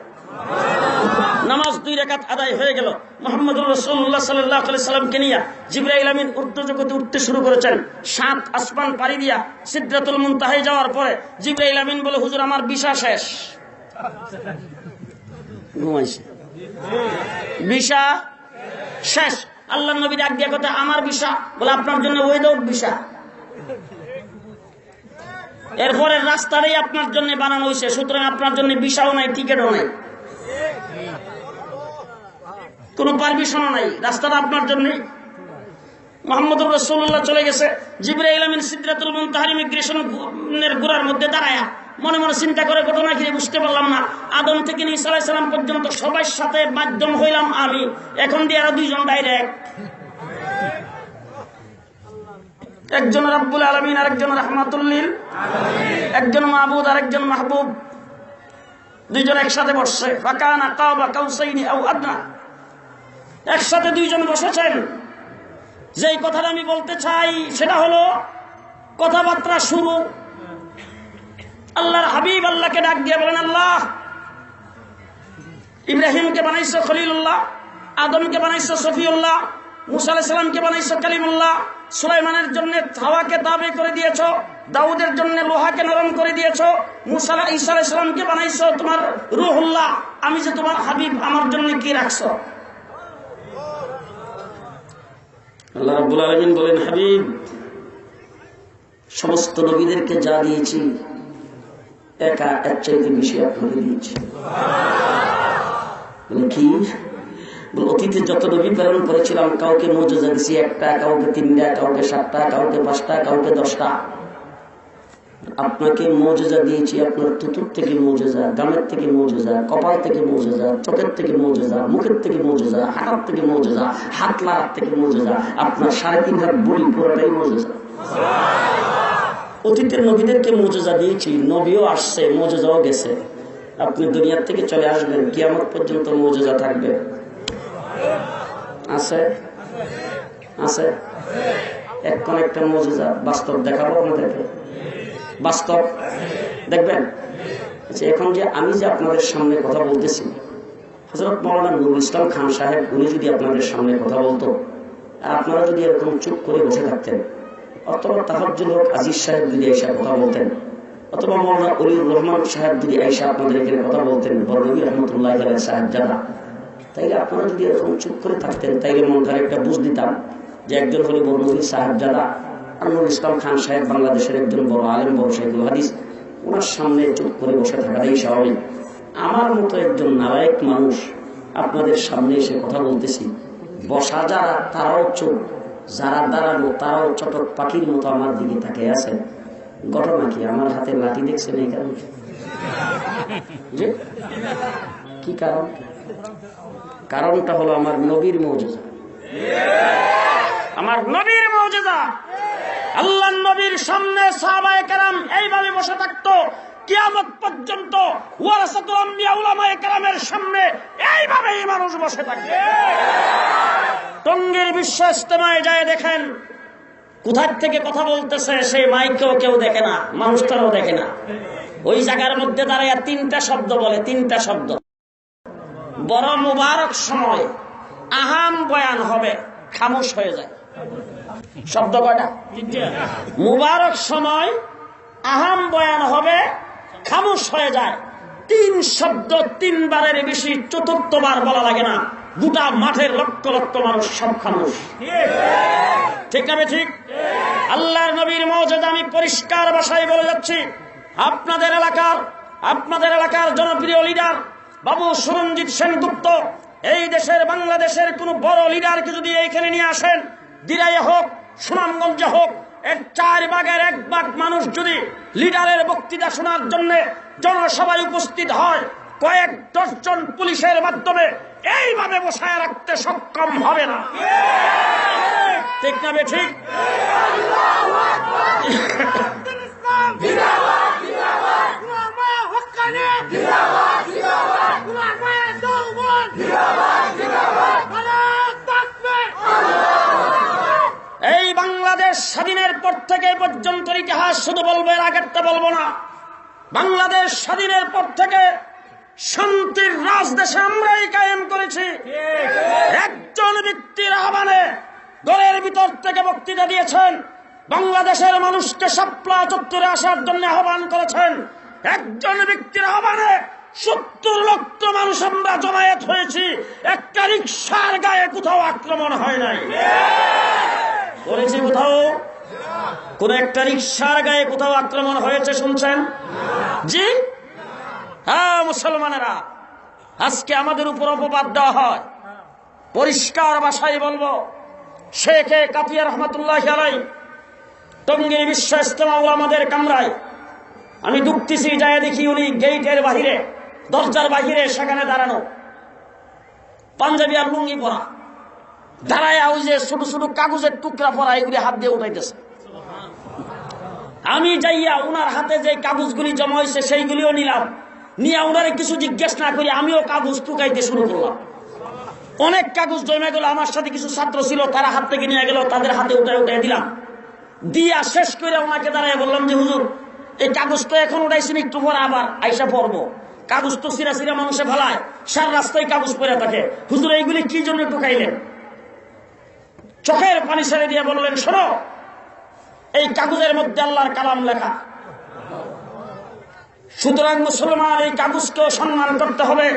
নামাজ 2 রাকাত আদায় হয়ে গেল। মুহাম্মদুর রাসূলুল্লাহ সাল্লাল্লাহু আলাইহি সাল্লামকে নিয়ে জিবরাইল আমিন ঊর্ধ্ব জগতে উঠতে শুরু করেছেন। 7 আসমান পাড়ি দিয়া সিদরাতুল মুনতাহায় যাওয়ার পরে জিবরাইল আমিন বলে, হুজুর আমার ভিসা শেষ। ঘুমাইছে, ভিসা শেষ। আল্লাহর নবী ডাক দিয়া কথা, আমার ভিসা? বলে আপনার জন্য উইদাউট ভিসা। এরপরে রাস্তাটাই আপনার জন্য বানানো হয়েছে, সুতরাং আপনার জন্য ভিসাও নাই, টিকিটও নাই, কোন পারমিশনও নাই, রাস্তাটা আপনার জন্যই। মুহাম্মদুর রাসূলুল্লাহ চলে গেছে। জিবরাইল আমিন সিদরাতুল মুনতাহার ইমিগ্রেশনের গোড়ার মধ্যে দাঁড়ায়া মনে মনে চিন্তা করে, ঘটনা কি বুঝতে পারলাম না। আদম থেকে নূহ আলাইহিস সালাম পর্যন্ত সবার সাথে মাধ্যম হইলাম আমি, এখন দিয়ে আরো 2 জন ডাইরেক্ট, একজন রাব্বুল আলামিন আর একজন রাহমাতুল লিল আলামিন, একজন মাবুদ আর একজন মাহবুব, 2 জন একসাথে বসছে। ফাকানা কাবা কাউসাইনি আও আদনা, একসাথে 2 জন বসেছেন। যেই কথাটা আমি বলতে চাই সেটা হলো কথাবার্তা শুরু। আল্লাহর হাবিব আল্লাহকে ডাক দিয়ে বলেন, আল্লাহ ইব্রাহিমকে বানাইছো খলিলুল্লাহ, আদমকে বানাইছো সফিউল্লাহ, মুসা আলাইহিস সালামকে বানাইছো কালিমুল্লাহ, সুলাইমানের জন্য হাওয়াকে তাবে করে দিয়েছো, দাউদের জন্য লোহাকে নরম করে দিয়েছো, মুসা ঈসা আলাইহিস সালামকে বানাইছো তোমার রূহুল্লাহ, আমি যে তোমার হাবিব, আমার জন্য কি রাখছো? আল্লাহ রাব্বুল আলামিন বলেন, হাবিব সমস্ত নবীদেরকে যা দিয়েছি একা এর চাইতে বেশি আপনাকে দিয়েছি। কি? অতীতে যত নবী প্রেরণ করেছিলাম, কাউকে মুজিজা দিয়েছি 1টা, কাউকে 3টা, কাউকে 7টা, কাউকে 5টা, কাউকে 10টা। আপনাকে মুজিজা দিয়েছি আপনার তুতুর থেকে মুজিজা, গামের থেকে মুজিজা, কপাল থেকে মুজিজা, চোখের থেকে মুজিজা, মুখের থেকে মুজিজা, হাতের থেকে মুজিজা, হাত লাগার থেকে মুজিজা, আপনার 3.5 হাত বুড়ি পুরোটাই মুজিজা। অতীতের নবীদেরকে মুজিজা দিয়েছি, নবীও আসছে, মুজিজাও গেছে। আপনি দুনিয়ার থেকে চলে আসবেন, কিয়ামত পর্যন্ত মুজিজা থাকবে। আছে আছে এখন একটা মুজিজা বাস্তব দেখাবো আপনাদেরকে, বাস্তব দেখবেন। এখন যে আমি যে আপনাদের সামনে কথা বলতেছি, হযরত মাওলানা নুরুল ইসলাম খান সাহেব উনি যদি আপনাদের সামনে কথা বলতো, আর আপনারা যদি এরকম চুপ করে বসে থাকতেন, অথবা তাহাজ্জুদ হক আজিজ সাহেব যদি এসে কথা বলতেন, অথবা মাওলানা ওলিউর রহমান সাহেব যদি এসে আপনাদের এখানে কথা বলতেন, বড়নবী রহমতুল্লাহ আলাইহি সাহেব যারা, তাইলে আপনারা যদি এরকম চুপ করে থাকতেন, তাইলে মনটার একটা বুঝ দিতাম যে একজন হলো বড়নবী সাহেব যারা, আর নুরুল ইসলাম খান সাহেব বাংলাদেশের একজন বড় আলেম, বড় শাইখুল হাদিস, ওনার সামনে চুপ করে বসে থাকাটাই স্বাভাবিক। আমার মতো একজন নালায়েক মানুষ আপনাদের সামনে এসে কথা বলতেছি, বসা যারা তারাও চুপ, যারা দাঁড়ানো তারাও চটক পাখির মতো আমার দিকে তাকিয়ে আছেন। ঘটনা কি? আমার হাতে লাঠি দেখছেন এই কারণে? কি কারণ? কারণটা হলো আমার নবীর মুজিজা, আমার নবীর মুজিজা। আল্লাহর নবীর সামনে সাহাবায়ে কেরাম এইভাবে বসে থাকতো, কিয়ামত পর্যন্ত ওয়ারাসাতুল আম্বিয়া উলামায়ে কেরামের সামনে এইভাবেই মানুষ বসে থাকবে। টঙ্গীর বিশ্ব ইজতেমায় যায় দেখেন, কোথার থেকে কথা বলতেছে সেই মাইকেও কেউ দেখে না, মানুষটারও দেখে না। ওই জায়গার মধ্যে দাঁড়ায় 3টা শব্দ বলে, 3টা শব্দ। বড় মুবারক সময় আহাম বয়ান হবে, খামোশ হয়ে যায়। শব্দ কয়টা? মুবারক সময় আহাম বয়ান হবে, খামোশ হয়ে যায়। 3 শব্দ 3 বারের বেশি 4র্থবার বলা লাগে না। গোটা মাঠের লক্ষ লক্ষ মানুষ সব খামোশ। ঠিক না ঠিক? আল্লাহর নবীর মওজেদা আমি পরিষ্কার ভাষায় বলে যাচ্ছি, আপনাদের এলাকার জনপ্রিয় লিডার বাবু সুরঞ্জিত সেনগুপ্ত, এই দেশের বাংলাদেশের কোন বড় লিডারকে যদি এইখানে নিয়ে আসেন, দিরাইয়ে হোক সুনামগঞ্জে হোক, এর 4 ভাগের 1 ভাগ মানুষ যদি লিডারের বক্তৃতা শোনার জন্য জনসভায় উপস্থিত হয়, কয়েক ডজন পুলিশের মাধ্যমে এইভাবে বসায় রাখতে সক্ষম হবে না। ঠিক না ঠিক? এই বাংলাদেশ স্বাধীনের পর থেকে পর্যন্ত ইতিহাস শুধু বলবো, এর আগেরটা বলবো না। বাংলাদেশ স্বাধীনের পর থেকে শান্তির রাজদেশে আমরাই কায়েম করেছি। একজন ব্যক্তির আহ্বানে ঘরের ভিতর থেকে বক্তৃতা দিয়েছেন, বাংলাদেশের মানুষকে শাপলা চত্বরে আসার জন্য আহ্বান করেছেন। একজন ব্যক্তির আহ্বানে 70 লক্ষ মানুষ আমরা জমায়েত হয়েছি। একটা রিকশার গায়ে কোথাও আক্রমণ হয় নাই। করেছি কোথাও? কোন একটা রিকশার গায়ে কোথাও আক্রমণ হয়েছে শুনছেন? জি হ্যাঁ মুসলমানেরা, আজকে আমাদের উপর অপবাদ দেওয়া হয়। পরিষ্কার ভাষায় বলবো, শেখে কাতিয়া রহমাতুল্লাহ আলাইহি টঙ্গী বিশ্ব ইজতেমা উলামাদের কামরায় আমি ঢুকতেছি, যায় দেখি উনি গেটের বাহিরে, দরজার বাহিরে সেখানে দাঁড়ানো, পাঞ্জাবি আর লুঙ্গি পরা, দাঁড়ায় ওই যে ছোট ছোট কাগজের টুকরা পরা, এগুলি হাত দিয়ে উঠাইতেছে। আমি যাইয়া উনার হাতে যে কাগজগুলি জমা হয়েছে সেইগুলিও নিলাম, নিয়ে উনারে কিছু জিজ্ঞেস না করি আমিও কাগজ টুকাইতে শুরু করলাম। অনেক কাগজ জমে গেল, আমার সাথে কিছু ছাত্র ছিল, তারা হাত থেকে নিয়ে গেল, তাদের হাতে উঠাই উঠাই দিলাম। দিয়া শেষ করে ওনাকে দাঁড়ায় বললাম যে হুজুর, এই কাগজ তো এখন উঠাইছেন, একটু পরে আবার আইসা পড়বো। কাগজ তো সিরা সিরা মানুষে ভালায়, সার রাস্তায় কাগজ পরে থাকে, হুজুর এইগুলি কি জন্য টুকাইলেন? চোখের পানি ছেড়ে দিয়ে বললেন, শোনো, এই কাগজের মধ্যে আল্লাহর কালাম লেখা, সুতরাং মুসলমান এই কাগজকেও সম্মান করতে হবে।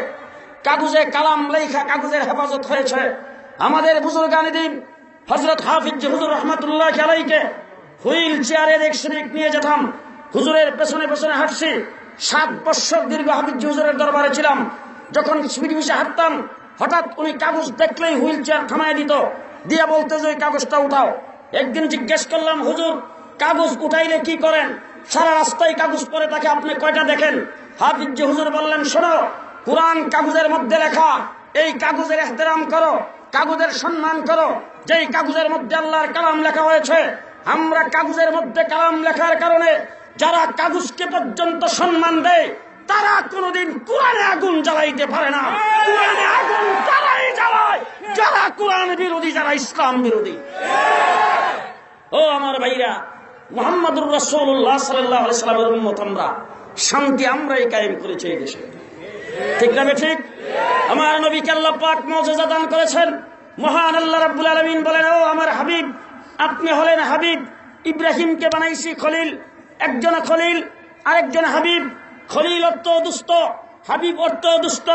কাগজে কালাম লেখা, কাগজের হেফাজত হয়েছে। আমাদের বুজুর্গানে দিন হযরত হাফিজ হুজুর রহমাতুল্লাহ আলাইহিকে হুইল চেয়ারে একশরিক নিয়ে যেতাম, হুজুরের পেছনে পেছনে হাঁটছি। 7 বছর দীর্ঘ হাফিজ হুজুরের দরবারে ছিলাম। যখন স্পিড মিশে হাঁটতাম, হঠাৎ উনি কাগজ দেখলেই হুইল চেয়ার থামায় দিত, দিয়ে বলতে যে কাগজটা উঠাও। একদিন জিজ্ঞেস করলাম, হুজুর কাগজ উঠাইলে কি করেন? সারা রাস্তায় কাগজ পরে থাকে, আপনি কয়টা দেখেন? হাফিজ হুজুর বললেন, শোনো, কুরআন কাগজের মধ্যে লেখা, এই কাগজের ইহতিরাম করো, কাগজের সম্মান করো। যেই কাগজের মধ্যে আল্লাহর কালাম লেখা হয়েছে, আমরা কাগজের মধ্যে কালাম লেখার কারণে যারা কাগজকে পর্যন্ত সম্মান দেয়, তারা কোনদিন কোরআনে আগুন জ্বালাইতে পারে না। কোরআনে আগুন তারাই জ্বালায় যারা কোরআন বিরোধী, যারা ইসলাম বিরোধী। ও আমার ভাইরা, মুহাম্মদুর রাসূলুল্লাহ সাল্লাল্লাহু আলাইহি ওয়াসাল্লামের উম্মত আমরা, শান্তি আমরাই কায়েম করেছি এই দেশে। ঠিক না ঠিক? আমার নবীকে আল্লাহ পাক মুজিজা দান করেছেন। মহান আল্লাহ রাব্বুল আলামিন বলেন, ও আমার হাবিব, আপনি হলেন হাবিব। ইব্রাহিমকে বানাইছি খলিল, একজন খলিল আরেকজন হাবিব। খলিল অর্থ দুষ্ট, হাবিব অর্থ দুষ্ট।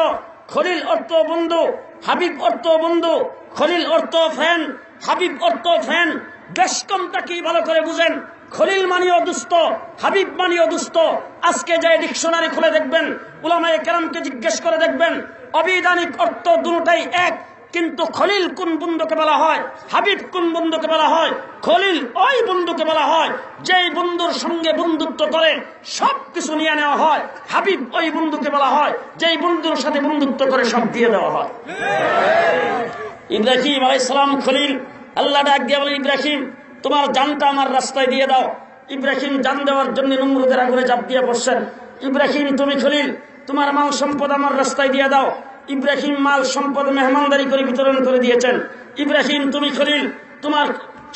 খলিল অর্থ বন্ধু, হাবিব অর্থ বন্ধু। খলিল অর্থ ফ্রেন্ড, হাবিব অর্থ ফ্রেন্ড। বেশকমটা কি ভালো করে বুঝেন। খলিল মানিও দুষ্ট, হাবিব মানিও দুষ্ট। আজকে যে ডিকশনারি খুলে দেখবেন, উলামায়ে কেরামকে জিজ্ঞেস করে দেখবেন, অবিধানিক অর্থ দুটোটাই এক। কিন্তু খলিল কোন বন্ধুকে বলা হয়, হাবিব কোন বন্ধুকে বলা হয়? খলিল ওই বন্ধুকে বলা হয় যেই বন্ধুর সঙ্গে বন্ধুত্ব করে সবকিছু নিয়ে নেওয়া হয়। হাবিব ওই বন্ধুকে বলা হয় যেই বন্ধুর সাথে বন্ধুত্ব করে সব দিয়ে দেওয়া হয়। ইব্রাহিম আলাইহিস সালাম খলিল। আল্লাহ ডাক দিয়ে বলেন, ইব্রাহিম তোমার জানটা আমার রাস্তায় দিয়ে দাও। ইব্রাহিম জান দেওয়ার জন্য নমরুদের আগুনে ঝাঁপ দিয়ে পড়ছেন। ইব্রাহিম তুমি খলিল, তোমার মাল সম্পদ আমার রাস্তায় দিয়ে দাও। ইব্রাহিম মাল সম্পদ মেহমানদারি করে বিতরণ করে দিয়েছেন। ইব্রাহিম তুমি খলিল, তোমার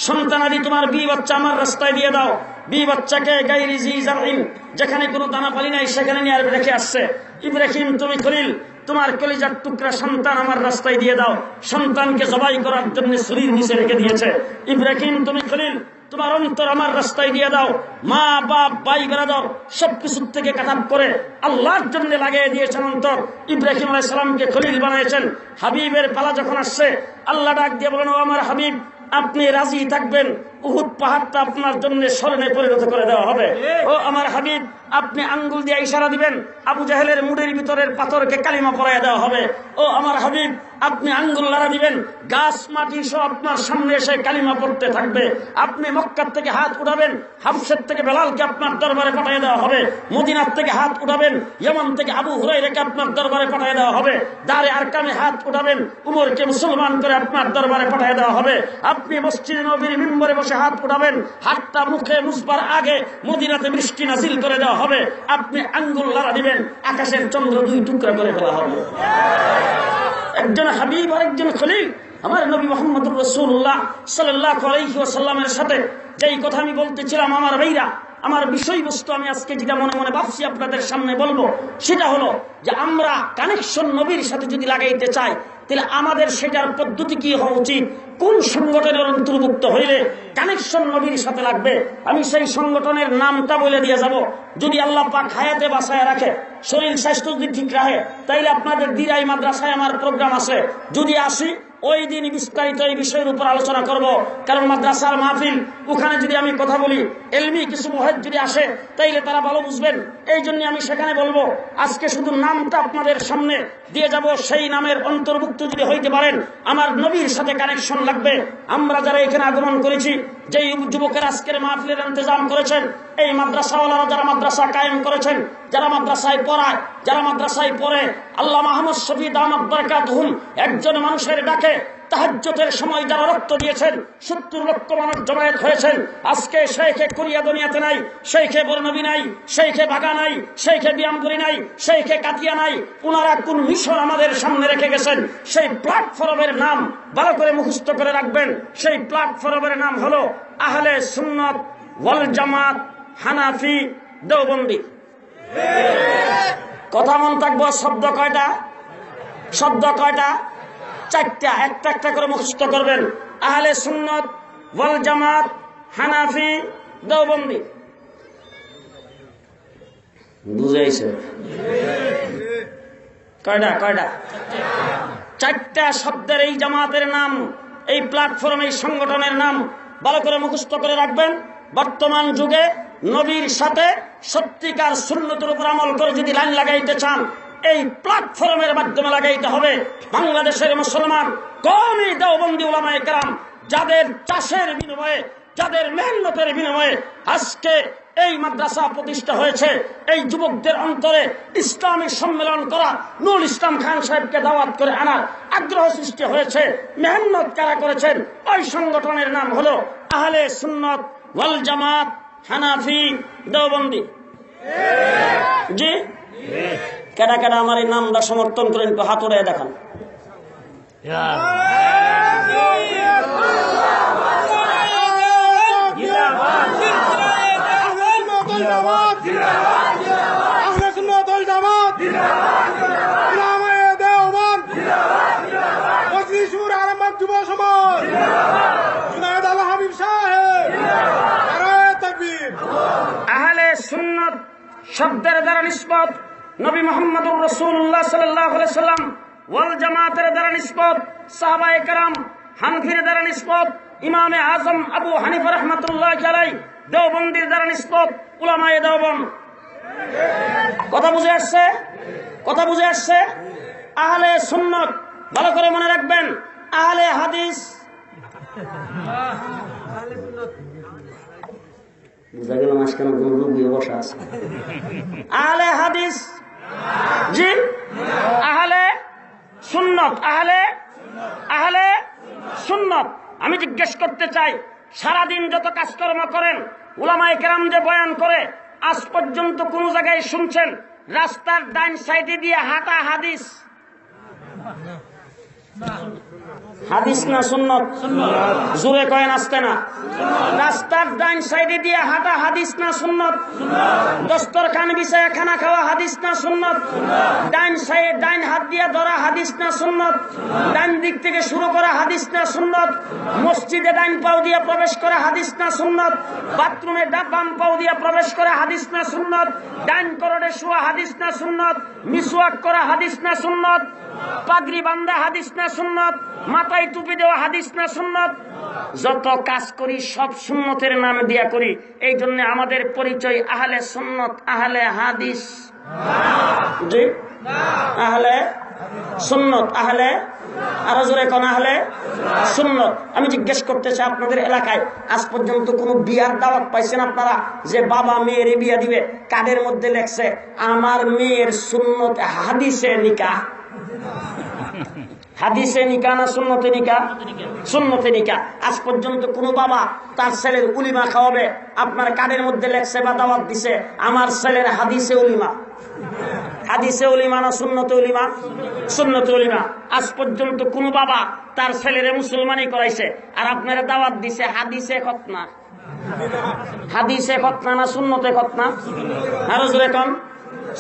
সন্তানাদি, তোমার বি বাচ্চা আমার রাস্তায় দিয়ে দাও। বি বাচ্চাকে গায়রি জি জারইন, যেখানে কোনো দানা পানি নাই সেখানে নিয়ে রেখে আসছে। ইব্রাহিম তুমি খলিল, তোমার কলিজার টুকরা সন্তান আমার রাস্তায় দিয়ে দাও। সন্তানকে জবাই করার জন্য ছুরির নিচে রেখে দিয়েছে। ইব্রাহিম তুমি খলিল, তোমার অন্তর আমার রাস্তায় দিয়ে দাও। মা বাপ ভাই বেরাদর সবকিছুর থেকে কাটাপ করে আল্লাহর জন্য লাগিয়ে দিয়েছেন অন্তর। ইব্রাহিম আলাইহিস সালামকে খলিল বানিয়েছেন। হাবিবের পালা যখন আসছে আল্লাহ ডাক দিয়ে বলেন, ও আমার হাবিব, আপনি রাজি থাকবেন উহুদ পাহাড়টা আপনার জন্য স্মরণে পরিণত করে দেওয়া হবে। ও আমার হাবিব, আপনি আঙ্গুল দিয়ে ইশারা দিবেন, আবু জাহেলের মুড়ের ভিতরের পাথরকে কালিমা পড়াইয়া দেওয়া হবে। ও আমার হাবিব, আপনি আঙ্গুল নাড়া দিবেন, গাছ মাটি সব আপনার সামনে এসে কালিমা পড়তে থাকবে। আপনি মক্কার থেকে হাত উঠাবেন, হাবশের থেকে বেলালকে আপনার দরবারে পাঠিয়ে দেওয়া হবে। মদিনার থেকে হাত উঠাবেন, ইয়েমেন থেকে আবু হুরায়রাকে আপনার দরবারে পাঠিয়ে দেওয়া হবে। দারে আরকামে হাত উঠাবেন, উমরকে মুসলমান করে আপনার দরবারে পাঠিয়ে দেওয়া হবে। আপনি মসজিদে নববীর মিম্বরে বসে হাত উঠাবেন, হাতটা মুখে মুছবার আগে মদিনাতে বৃষ্টি নাজিল করে দেওয়া হবে। আপনি আঙ্গুল নাড়া দিবেন, আকাশের চন্দ্র 2 টুকরা করে ফেলা হবে। একজন হাবিব আর একজন খলিল। আমার নবী মুহাম্মদুর রাসূলুল্লাহ সাল্লাল্লাহু আলাইহি ওয়াসাল্লামের সাথে যেই কথা আমি বলতেছিলাম আমার ভাইরা, আমার বিষয়বস্তু আমি আজকে যেটা মনে মনে ভাবছি আপনাদের সামনে বলবো, সেটা হলো যে আমরা কানেকশন নবীর সাথে যদি লাগাইতে চাই তাহলে আমাদের সেটার পদ্ধতি কি হওয়া উচিত, কোন সংগঠনের অন্তর্ভুক্ত হইলে কানেকশন নবীর সাথে লাগবে। আমি সেই সংগঠনের নামটা বলে দিয়ে যাব। যদি আল্লাহ পাক হায়াতে বাঁচায় রাখে, শরীর স্বাস্থ্য যদি ঠিক রাখে, তাইলে আপনাদের দিরাই মাদ্রাসায় আমার প্রোগ্রাম আছে। যদি আসি ওই দিন বিস্তারিত এই বিষয়ের উপর আলোচনা করব। কারণ মাদ্রাসার মাহফিল, ওখানে যদি আমি কথা বলি, এলমি কিছু মুহাদ্দিস যদি আসে তাইলে তারা ভালো বুঝবেন। এই জন্য আমি সেখানে বলবো। আজকে শুধু নামটা আপনাদের সামনে দিয়ে যাব। সেই নামের অন্তর্ভুক্ত যদি হইতে পারেন, আমার নবীর সাথে কানেকশন লাগবে। আমরা যারা এখানে আগমন করেছি, যেই যুবকের আজকের মাহফিলের ইন্তজাম করেছেন, এই মাদ্রাসাওয়ালারা যারা মাদ্রাসা কায়েম করেছেন, যারা মাদ্রাসায় পড়ায়, যারা মাদ্রাসায় পড়ে, আল্লাহ মাহমুদ শফি দামাত বারাকাতুহুম একজন মানুষের ডাকে তাহাজ্জুদের সময় যারা রক্ত দিয়েছেন, 70 লক্ষ মানুষ জমায়েত হয়েছেন। আজকে শেখে কুরিয়া দুনিয়াতে নাই, শেখে বর্ণবী নাই, শেখে বাগা নাই, শেখে বিয়ামপুরি নাই, শেখে কাতিয়া নাই। ওনারা কোন মিশন আমাদের সামনে রেখে গেছেন, সেই প্ল্যাটফর্মের নাম ভালো করে মুখস্থ করে রাখবেন। সেই প্ল্যাটফর্মের নাম হলো আহলে সুন্নাত ওয়াল জামাত হানাফি দেওবন্দি। কথা মন থাকবো। শব্দ কয়টা? শব্দ কয়টা? 4টা। একটা একটা করে মুখস্থ করবেন। আহলে সুন্নাত ওয়াল জামাত হানাফি দেওবন্দি। বুঝাইছে? কয়টা? কয়টা? 4টা শব্দের এই জামাতের নাম, এই প্ল্যাটফর্ম, এই সংগঠনের নাম ভালো করে মুখস্থ করে রাখবেন। বর্তমান যুগে নবীর সাথে সত্যিকার সুন্নতের উপর আমল করে যদি লাইন লাগাইতে চান, এই প্ল্যাটফর্মের মাধ্যমে লাগাইতে হবে। বাংলাদেশের মুসলমান কওমি দেওবন্দি উলামায়ে কেরাম, যাদের চাষের বিনিময়ে, যাদের মেহনতের বিনিময়ে আজকে এই মাদ্রাসা প্রতিষ্ঠা হয়েছে, এই যুবকদের অন্তরে ইসলামী সম্মেলন করা, নুরুল ইসলাম খান সাহেবকে দাওয়াত করে আনার আগ্রহ সৃষ্টি হয়েছে। মেহনত কারা করেছেন? ওই সংগঠনের নাম হলো আহলে সুন্নাত ওয়াল জামাত হানাফি দেওবন্দি। জি, কেডা কেডা আমার এই নামটা সমর্থন করেন একটু হাত উড়াইয়া দেখান। আহলে সুন্নাত শব্দের দ্বারা নিসবত নবী মুহাম্মদুর রাসূলুল্লাহ সাল্লাল্লাহু আলাইহি সাল্লাম, ওয়াল জামাতের দ্বারা নিসবত সাহাবায়ে কেরাম, হানফির দ্বারা নিসবত ইমামে আজম আবু হানিফা রাহমাতুল্লাহি আলাইহি, দেওবন্দির দ্বারা নিসবত উলামায়ে দেওবন্দ। কথা বুঝে আসছে? কথা বুঝে আসছে? আহলে সুন্নাত ভালো করে মনে রাখবেন। আহলে হাদিস, বুঝা গেল মাঝখানে কোন রুগী বসা আছে। আহলে হাদিস, জি, আহলে সুন্নাত, আহলে সুন্নাত। আমি জিজ্ঞেস করতে চাই, সারাদিন যত কাজকর্ম করেন, উলামায়ে কেরাম যে বয়ান করে, আজ পর্যন্ত কোন জায়গায় শুনছেন রাস্তার ডাইন সাইডে দিয়ে হাঁটা হাদিস? হাদিস না সুন্নত? জোরে কয়েন আসতে না। রাস্তার ডাইন সাইডে দিয়ে হাঁটা হাদিস না সুন্নত? দস্তরখান বিছায়া খানা খাওয়া হাদিস না সুন্নত? ডাইন সাইড ডাইন হাত দিয়ে ধরা হাদিস না সুন্নত? ডাইন দিক থেকে শুরু করা হাদিস না সুন্নত? মসজিদে ডাইন পাও দিয়ে প্রবেশ করা হাদিস না সুন্নত? বাথরুমে বাম পাও দিয়ে প্রবেশ করা হাদিস না সুন্নত? ডাইন করোড়ে শোয়া হাদিস না সুন্নত? মিসওয়াক করা হাদিস না সুন্নত? পাগড়ি বান্ধা হাদিস না সুন্নত? মাথায় টুপি দেওয়া হাদিস না সুন্নত? যত কাজ করি সব সুন্নতের নাম দিয়া করি। এই জন্য আমাদের পরিচয় আহলে সুন্নত, আহলে হাদিস। জি, আহলে সুন্নত, আহলে আরো জোরে কোন আহলে সুন্নত। আমি জিজ্ঞেস করতে চাই, আপনাদের এলাকায় আজ পর্যন্ত কোন বিয়ার দাওয়াত পাইছেন আপনারা যে বাবা মেয়ের বিয়া দিবে, কার্ডের মধ্যে লেখছে আমার মেয়ের সুন্নত হাদিসে নিকাহ? হাদিসে নিকাহ না সুন্নতে নিকাহ? সুন্নতে নিকাহ। আজ পর্যন্ত কোন বাবা তার ছেলের উলিমা খাওয়াবে, আপনার কার্ডের মধ্যে লেখছে বা দাওয়াত দিছে আমার ছেলের হাদিসে উলিমা? হাদিসে উলিমা না সুন্নতে উলিমা? সুন্নতে উলিমা। আজ পর্যন্ত কোন বাবা তার ছেলেরে মুসলমানি করাইছে আর আপনারা দাওয়াত দিছে হাদিসে খতনা? হাদিসে খতনা না সুন্নতে খতনা? আরো জোরে কোন?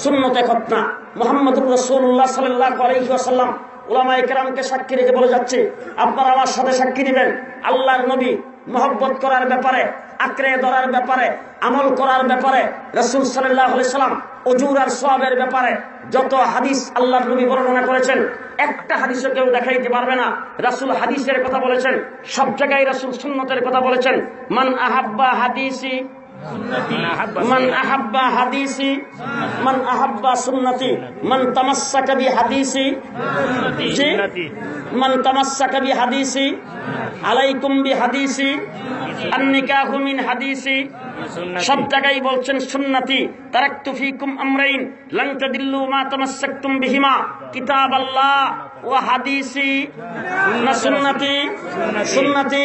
সুন্নতে খতনা। মুহাম্মদুর রাসূলুল্লাহ সাল্লাল্লাহু আলাইহি ওয়াসাল্লাম উলামায়ে কেরামকে সাক্ষী রেখে বলে যাচ্ছে, আপনারা আমার সাথে সাক্ষী দিবেন আল্লাহর নবী মহব্বত করার ব্যাপারে, আঁকড়ে ধরার ব্যাপারে, আমল করার ব্যাপারে, রাসূল সাল্লাল্লাহু আলাইহি সাল্লাম উজুর আর সওয়াবের ব্যাপারে যত হাদিস আল্লাহর নবী বর্ণনা করেছেন, একটা হাদিসে কেউ দেখাইতে পারবে না রাসূল হাদিসের কথা বলেছেন। সব জায়গায় রাসূল সুন্নতের কথা বলেছেন। মান আহাব্বা হাদিসি মান আহাব্বা হাদিসি মান আহাব্বা সুন্নতি মান তামাসসাকা বিহাদিসি মান তামাসসাকা বিহাদিসি আলাইকুম বিহাদিসি আন-নিকাহু মিন হাদিসি। সব জায়গায় বলছেন সুন্নতি। তারাকতু ফীকুম আমরাইন লান তাদিল্লু মা তামাসসাকতুম বিহিমা কিতাবাল্লাহ ওয়া হাদিসি। না সুন্নতি? সুন্নতি।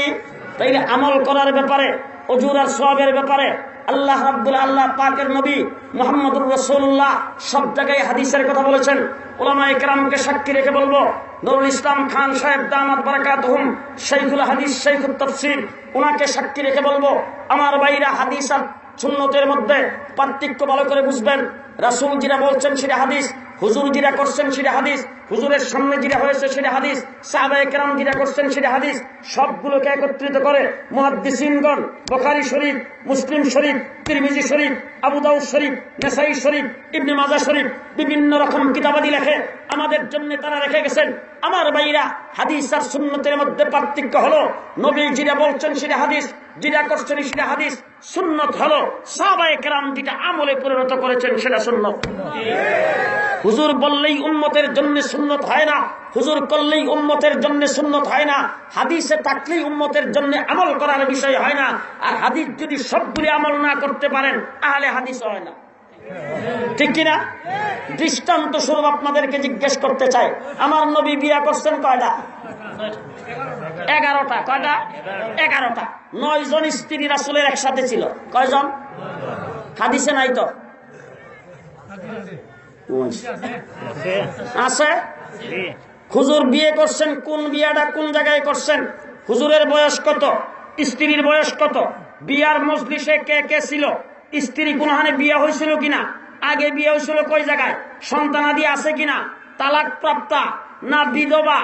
তাইলে আমল করার ব্যাপারে, উজুর আর সওয়াবের ব্যাপারে আল্লাহ রাব্বুল আল্লাহ পাকের নবী মুহাম্মদুর রাসূলুল্লাহ সব জায়গায় হাদিসের কথা বলেছেন। উলামায়ে কেরামকে সাক্ষী রেখে বলবো, নুরুল ইসলাম খান সাহেব দামাত বারাকাতুহুম শাইখুল হাদিস শাইখুত তাফসীর, ওনাকে সাক্ষী রেখে বলবো আমার ভাইরা হাদিস আর সুন্নতের মধ্যে পার্থক্য ভালো করে বুঝবেন। রাসূল যেটা বলছেন সেটা হাদিস, হুজুর যেটা করছেন সেটা হাদিস, হুজুরের সামনে যেটা হয়েছে সেটা হাদিস, সাহাবায়ে কেরাম যেটা করছেন সেটা হাদিস। সবগুলোকে একত্রিত করে মুহাদ্দিসিনগণ বুখারী শরীফ, মুসলিম শরীফ, তিরমিজি শরীফ, আবু দাউদ শরীফ, নাসাই শরীফ, ইবনে মাজাহ শরীফ বিভিন্ন রকম কিতাবাদি লেখে আমাদের জন্য তারা রেখে গেছেন। আমার ভাইরা হাদিস আর সুন্নতের মধ্যে পার্থক্য হলো নবী যেটা বলছেন সেটা হাদিস, যেটা করছেন সেটা হাদিস। সুন্নত হলো সাহাবায়ে কেরাম যেটা আমলে পরিণত করেছেন সেটা সুন্নত। হুজুর বললেই উম্মতের জন্য সুন্নত হয় না, হুজুর করলেই উম্মতের জন্য সুন্নত হয় না, হাদিসে থাকলেই উম্মতের জন্য আমল করার বিষয় হয় না। আর হাদিস যদি সবগুলি আমল না করতে পারেন তাহলে হাদিস হয় না। ঠিক কিনা? দৃষ্টান্ত স্বরূপ আপনাদেরকে জিজ্ঞেস করতে চাই, আমার নবী বিয়া করছেন কয়টা? 11টা। কয়টা? 11টা। 9 জন স্ত্রী রাসূলের একসাথে ছিল। কয়জন? হাদিসে নাই তো? আছে। হুজুর বিয়ে করছেন, কোন বিয়াটা কোন জায়গায় করছেন? হুজুরের বয়স কত? স্ত্রীর বয়স কত? বিয়ার মজলিসে কে কে ছিল? স্ত্রী কোনখানে বিয়ে হয়েছিল কিনা? আগে বিয়ে হয়েছিল কয় জায়গায়? সন্তানাদি আছে কিনা? তালাক প্রাপ্তা না বিধবা?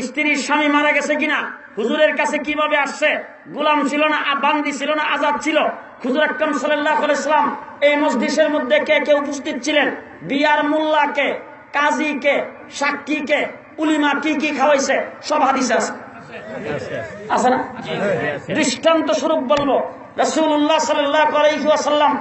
স্ত্রীর স্বামী মারা গেছে কিনা? হুজুরের কাছে কিভাবে আসছে? গোলাম ছিল না বান্দি ছিল না আজাদ ছিল? হুজুর আকরাম সাল্লাল্লাহু আলাইহি সাল্লাম এই মজলিসের মধ্যে কে কে উপস্থিত ছিলেন? বিয়ার মোল্লা কে, কাজী কে, সাক্ষী কে, উলিমা কি কি খাওয়াইছে সব হাদিসে আছে। আছে না? দৃষ্টান্ত স্বরূপ বলবো, রাসূলুল্লাহ সাল্লাল্লাহু আলাইহি ওয়াসাল্লাম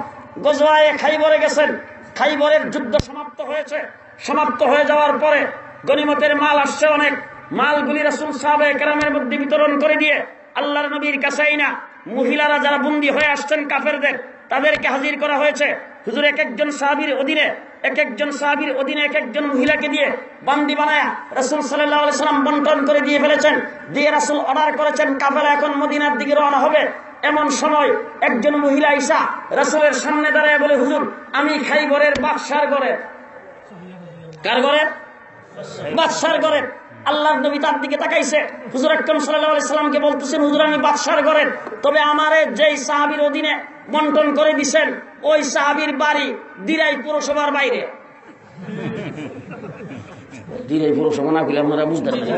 গজওয়ায়ে খাইবরে গেছেন। খাইবরের যুদ্ধ সমাপ্ত হয়েছে। সমাপ্ত হয়ে যাওয়ার পরে গনিমতের মাল আসছে অনেক। মালগুলি রাসূল সাহাবায়ে কেরামের মধ্যে বিতরণ করে দিয়ে আল্লাহর নবীর কাছেই না মহিলারা যারা বন্দী হয়ে আসছেন কাফেরদের, তাদেরকে হাজির করা হয়েছে। হুজুর এক একজন সাহাবীর অধীনে এক একজন মহিলাকে দিয়ে বান্দি বানায়া রাসূল সাল্লাল্লাহু আলাইহি সাল্লাম বন্টন করে দিয়ে ফেলেছেন। দিয়ে রাসূল অর্ডার করেছেন কাফেলা এখন মদিনার দিকে রওনা হবে। এমন সময় একজন মহিলা ঈসা রাসূলের সামনে দাঁড়ায় বলে, হুজুর আমি খাইবরের বাদশার ঘরে। কার ঘরে? বাদশার ঘরে। আল্লাহর নবী তার দিকে তাকাইছে। হুজুর আকরাম সাল্লাল্লাহু আলাইহি সাল্লামকে বলতেছেন, হুজুর আমি বাদশার ঘরের, তবে আমারে যেই সাহাবীর অধীনে বন্টন করে দিবেন ওই সাহাবীর বাড়ি দিরাই পৌরসভার বাইরে। দিরাই পৌরসভা না বলে আপনারা বুঝতে পারেন,